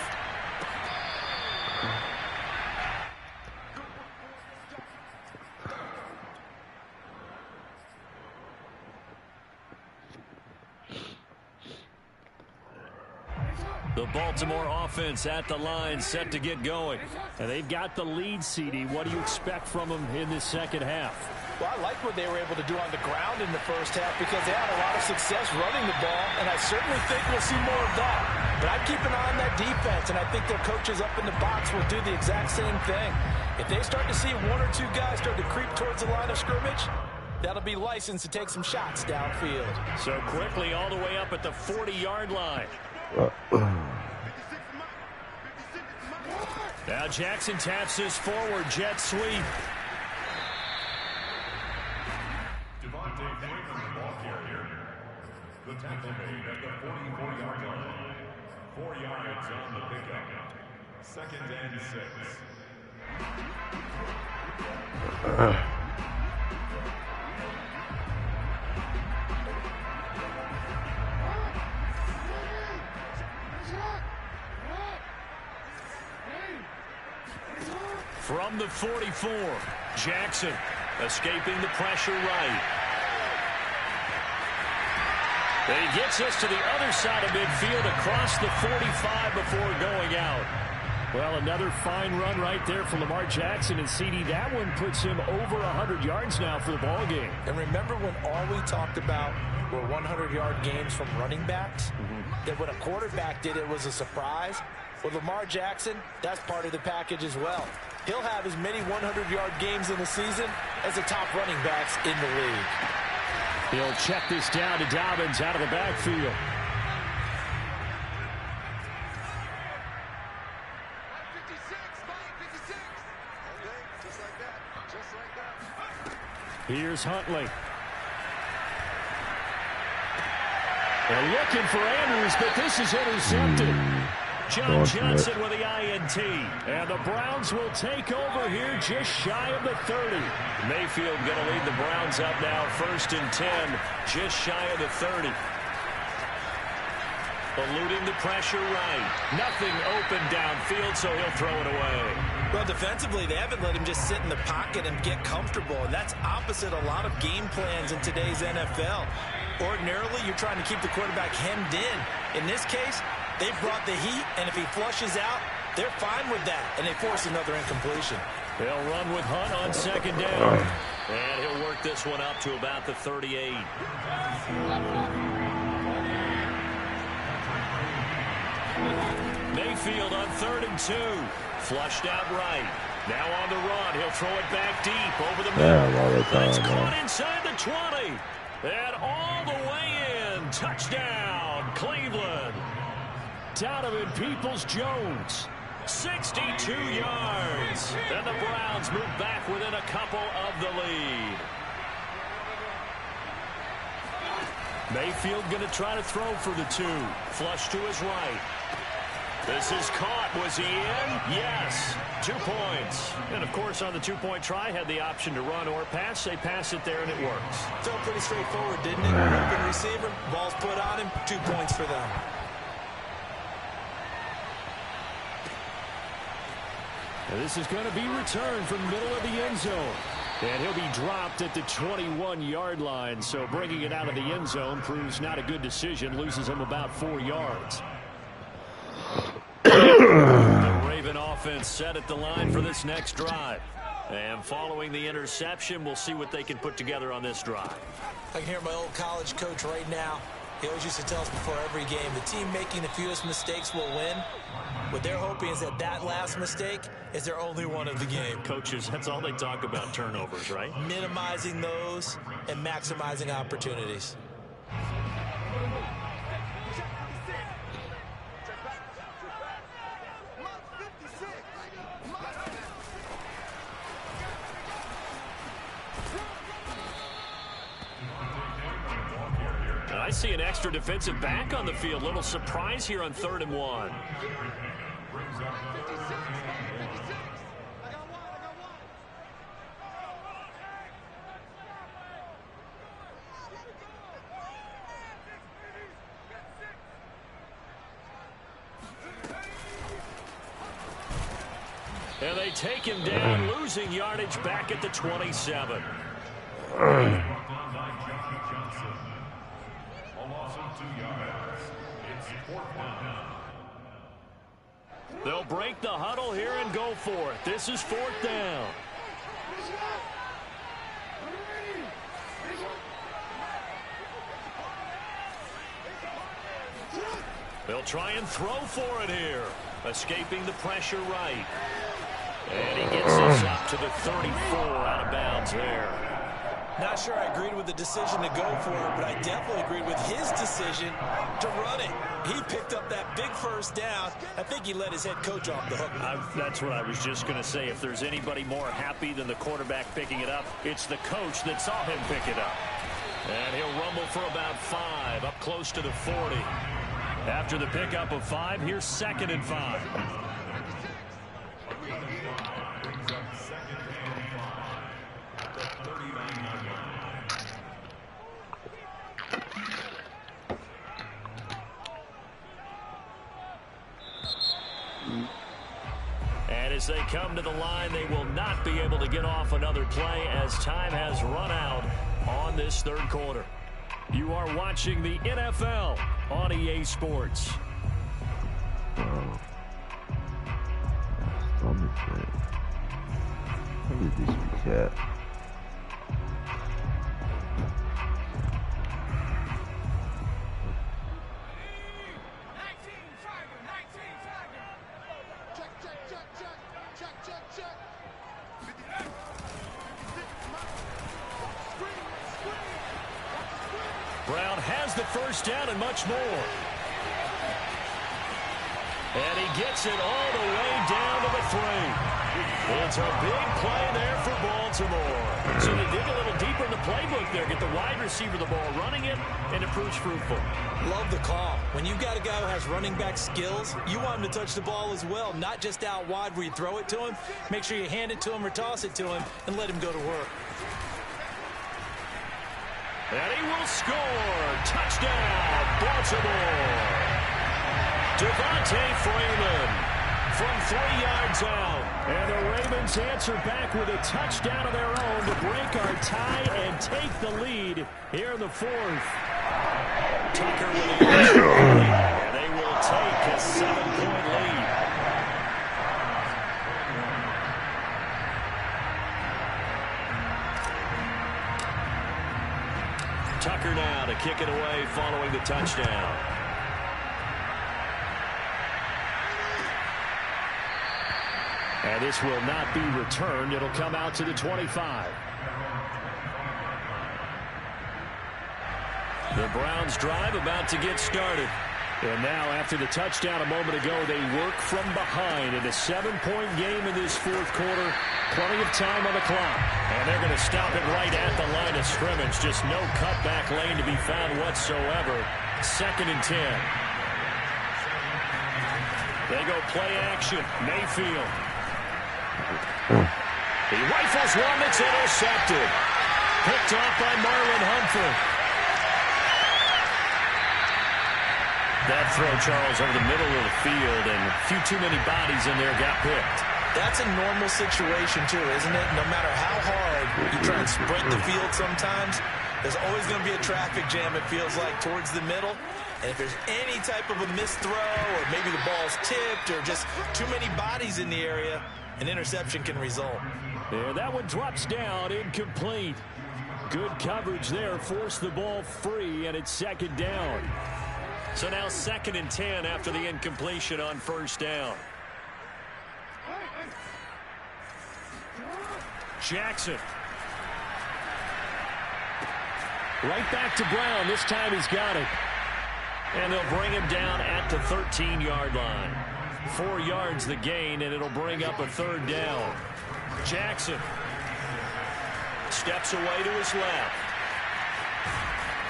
The Baltimore offense at the line, set to get going. And they've got the lead, CD. What do you expect from them in this second half? Well, I like what they were able to do on the ground in the first half because they had a lot of success running the ball, and I certainly think we'll see more of that. But I'd keep an eye on that defense, and I think their coaches up in the box will do the exact same thing. If they start to see one or two guys start to creep towards the line of scrimmage, that'll be licensed to take some shots downfield. So quickly all the way up at the 40-yard line. Now Jackson taps his forward jet sweep. The tackle made at the 44-yard line. 4 yards on the pickup. 2nd and 6. From the 44, Jackson escaping the pressure right. And he gets us to the other side of midfield across the 45 before going out. Well, another fine run right there for Lamar Jackson, and CD, that one puts him over 100 yards now for the ball game. And remember when all we talked about were 100-yard games from running backs? That when a quarterback did it was a surprise? Well, Lamar Jackson, that's part of the package as well. He'll have as many 100-yard games in the season as the top running backs in the league. He'll check this down to Dobbins out of the backfield. Here's Huntley. They're looking for Andrews, but this is intercepted. John Johnson with the INT. And the Browns will take over here just shy of the 30. Mayfield going to lead the Browns up now, 1st and 10, just shy of the 30. Eluding the pressure right. Nothing open downfield, so he'll throw it away. Well, defensively, they haven't let him just sit in the pocket and get comfortable. And that's opposite a lot of game plans in today's NFL. Ordinarily, you're trying to keep the quarterback hemmed in. In this case, they brought the heat, and if he flushes out, they're fine with that, and they force another incompletion. They'll run with Hunt on 2nd down. And he'll work this one up to about the 38. Mayfield on 3rd and 2. Flushed out right. Now on the run. He'll throw it back deep over the middle. That's caught inside the 20. And all the way in. Touchdown, Cleveland. Donovan Peoples-Jones, 62 yards. And the Browns move back within a couple of the lead. Mayfield going to try to throw for the 2. Flush to his right. This is caught. Was he in? Yes. 2 points. And, of course, on the 2-point try, had the option to run or pass. They pass it there, and it works. Felt pretty straightforward, didn't it? Open receiver, ball's put on him, 2 points for them. And this is going to be returned from the middle of the end zone. And he'll be dropped at the 21-yard line. So bringing it out of the end zone proves not a good decision. Loses him about 4 yards. The Raven offense set at the line for this next drive. And following the interception, we'll see what they can put together on this drive. I can hear my old college coach right now. He always used to tell us before every game, the team making the fewest mistakes will win. What they're hoping is that that last mistake is their only one of the game. Coaches, that's all they talk about, turnovers, right? Minimizing those and maximizing opportunities. I see an extra defensive back on the field. Little surprise here on 3rd and 1. And they take him down, losing yardage back at the 27. They'll break the huddle here and go for it. This is 4th down. They'll try and throw for it here. Escaping the pressure right. And he gets this up to the 34 out of bounds there. Not sure I agreed with the decision to go for it, but I definitely agreed with his decision to run it. He picked up that big first down. I think he let his head coach off the hook. That's what I was just going to say. If there's anybody more happy than the quarterback picking it up, it's the coach that saw him pick it up. And he'll rumble for about 5, up close to the 40. After the pickup of 5, here's 2nd and 5. And as they come to the line, they will not be able to get off another play as time has run out on this 3rd quarter. You are watching the NFL on EA Sports. WILDCAT. Brown has the first down and much more. And he gets it all the way down to the 3. It's a big play there for Baltimore. So they dig a little deeper in the playbook there, get the wide receiver the ball, running it, and it proves fruitful. Love the call. When you've got a guy who has running back skills, you want him to touch the ball as well, not just out wide where you throw it to him. Make sure you hand it to him or toss it to him and let him go to work. And he will score. Touchdown, Baltimore. Devontae Freeman from 3 yards out. And the Ravens answer back with a touchdown of their own to break our tie and take the lead here in the 4th. Tucker with the and they will take a 7-point lead. Tucker now to kick it away following the touchdown. And this will not be returned. It'll come out to the 25. The Browns drive about to get started. And now after the touchdown a moment ago, they work from behind in a 7-point game in this 4th quarter. Plenty of time on the clock. And they're going to stop it right at the line of scrimmage. Just no cutback lane to be found whatsoever. 2nd and 10. They go play action. Mayfield. He rifles one that's intercepted. Picked off by Marlon Humphrey. That throw, Charles, over the middle of the field, and a few too many bodies in there got picked. That's a normal situation, too, isn't it? No matter how hard you try and sprint the field sometimes, there's always going to be a traffic jam, it feels like, towards the middle. And if there's any type of a missed throw, or maybe the ball's tipped, or just too many bodies in the area, an interception can result. Yeah, that one drops down, incomplete. Good coverage there, forced the ball free, and it's 2nd down. So now 2nd and 10 after the incompletion on 1st down. Jackson. Right back to Brown. This time he's got it. And they'll bring him down at the 13-yard line. 4 yards the gain, and it'll bring up a 3rd down. Jackson steps away to his left.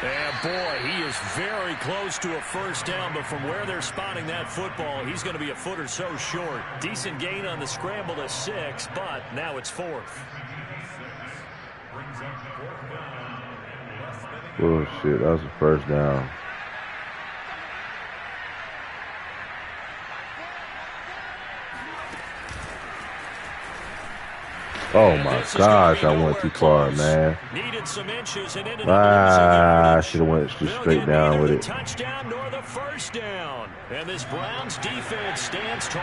And boy, he is very close to a 1st down, but from where they're spotting that football, he's going to be a foot or so short. Decent gain on the scramble to 6, but now it's 4th. Oh, shit, that was the 1st down. Oh my gosh, I went too far, man. Needed some inches and ended up I should have went just straight down with it. Touchdown nor the first down. And this Browns defense stands tall.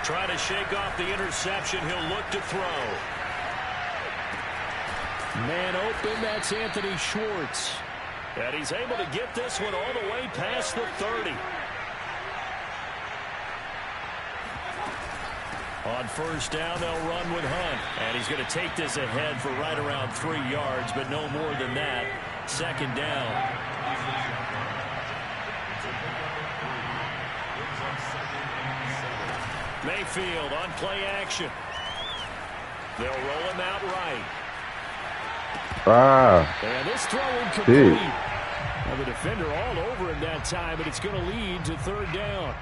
Trying to shake off the interception. He'll look to throw. Man open, that's Anthony Schwartz. And he's able to get this one all the way past the 30. On first down, they'll run with Hunt. And he's going to take this ahead for right around 3 yards, but no more than that. Second down. Mayfield on play action. They'll roll him out right. And this throw incomplete. Well, the defender all over him that time, but it's going to lead to third down.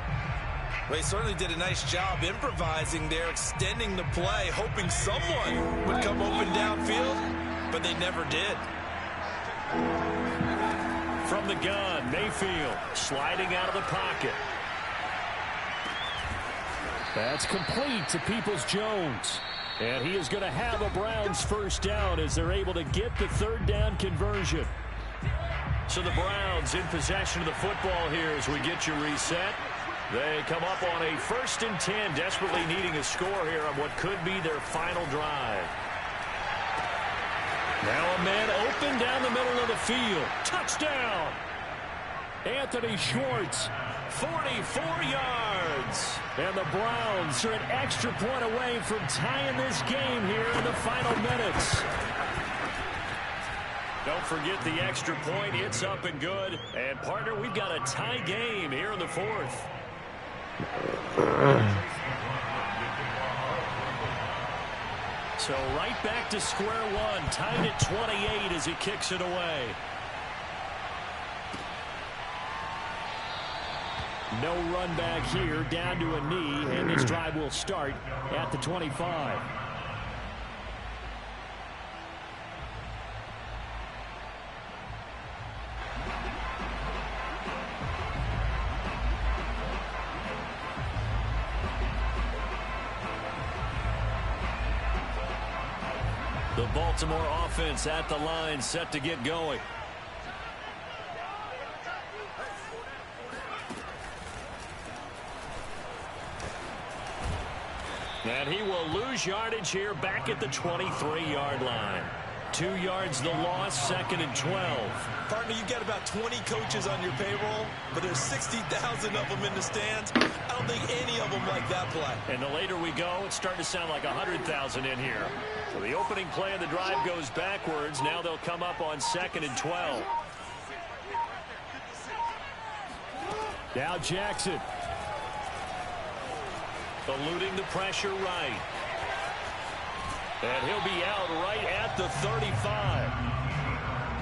Well, he certainly did a nice job improvising there, extending the play, hoping someone would come open downfield, but they never did. From the gun, Mayfield sliding out of the pocket. That's complete to Peoples-Jones. And he is going to have a Browns first down as they're able to get the third down conversion. So the Browns in possession of the football here as we get you reset. They come up on a 1st and 10, desperately needing a score here on what could be their final drive. Now a man open down the middle of the field. Touchdown! Anthony Schwartz, 44 yards. And the Browns are an extra point away from tying this game here in the final minutes. Don't forget the extra point. It's up and good. And, partner, we've got a tie game here in the 4th. So right back to square one. Tied at 28 as he kicks it away. No run back here, down to a knee, and this drive will start at the 25. The Baltimore offense at the line, set to get going. And he will lose yardage here back at the 23-yard line. 2 yards the loss, 2nd and 12. Partner, you got about 20 coaches on your payroll, but there's 60,000 of them in the stands. I don't think any of them like that play. And the later we go, it's starting to sound like 100,000 in here. So the opening play of the drive goes backwards. Now they'll come up on 2nd and 12. Now Jackson. Eluding the pressure right. And he'll be out right at the 35.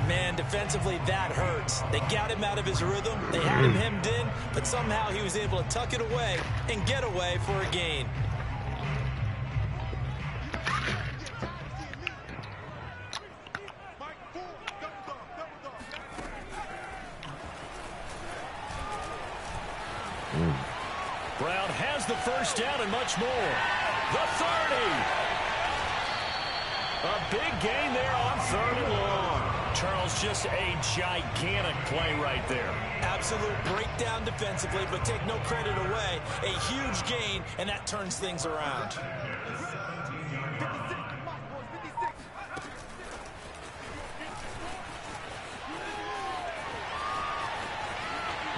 Man, defensively, that hurts. They got him out of his rhythm. They had him hemmed in, but somehow he was able to tuck it away and get away for a gain. Brown has the first down and much more. The 30. A big gain there on 3rd and long. Charles, just a gigantic play right there. Absolute breakdown defensively, but take no credit away. A huge gain, and that turns things around.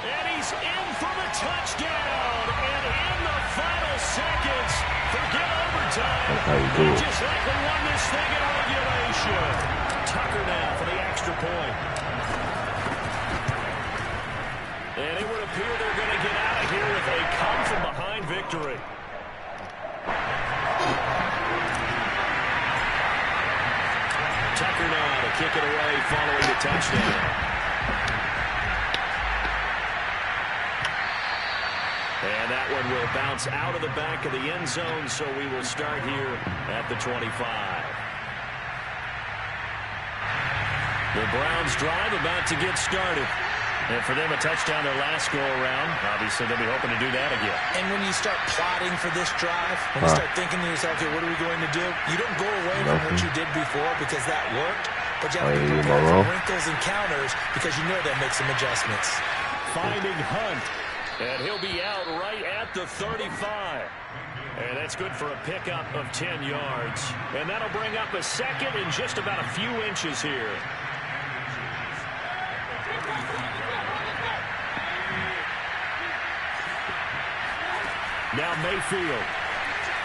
And he's in for the touchdown. And in the final seconds, forget overtime. He just likely won this thing in regulation. Tucker now for the extra point. And it would appear they're going to get out of here with a come-from-behind victory. Tucker now to kick it away following the touchdown. And that one will bounce out of the back of the end zone, so we will start here at the 25. The Browns drive about to get started. And for them, a touchdown their last go-around. Obviously, they'll be hoping to do that again. And when you start plotting for this drive, when you start thinking to yourself, okay, what are we going to do? You don't go away from what you did before because that worked. But you have to be prepared for wrinkles and counters because you know they'll make some adjustments. Finding Hunt. And he'll be out right at the 35. And that's good for a pickup of 10 yards. And that'll bring up a second in just about a few inches here. Now Mayfield.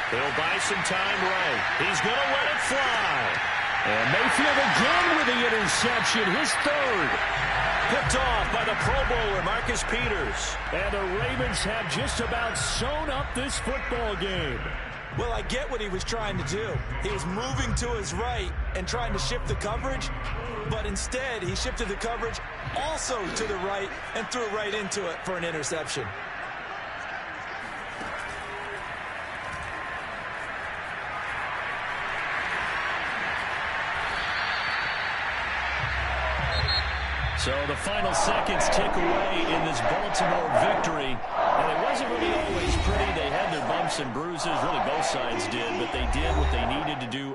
He'll buy some time right. He's going to let it fly. And Mayfield again with the interception, his third. Picked off by the Pro Bowler, Marcus Peters. And the Ravens have just about sewn up this football game. Well, I get what he was trying to do. He was moving to his right and trying to shift the coverage, but instead he shifted the coverage also to the right and threw right into it for an interception. So the final seconds tick away in this Baltimore victory. And it wasn't really always pretty. They had their bumps and bruises. Really, both sides did. But they did what they needed to do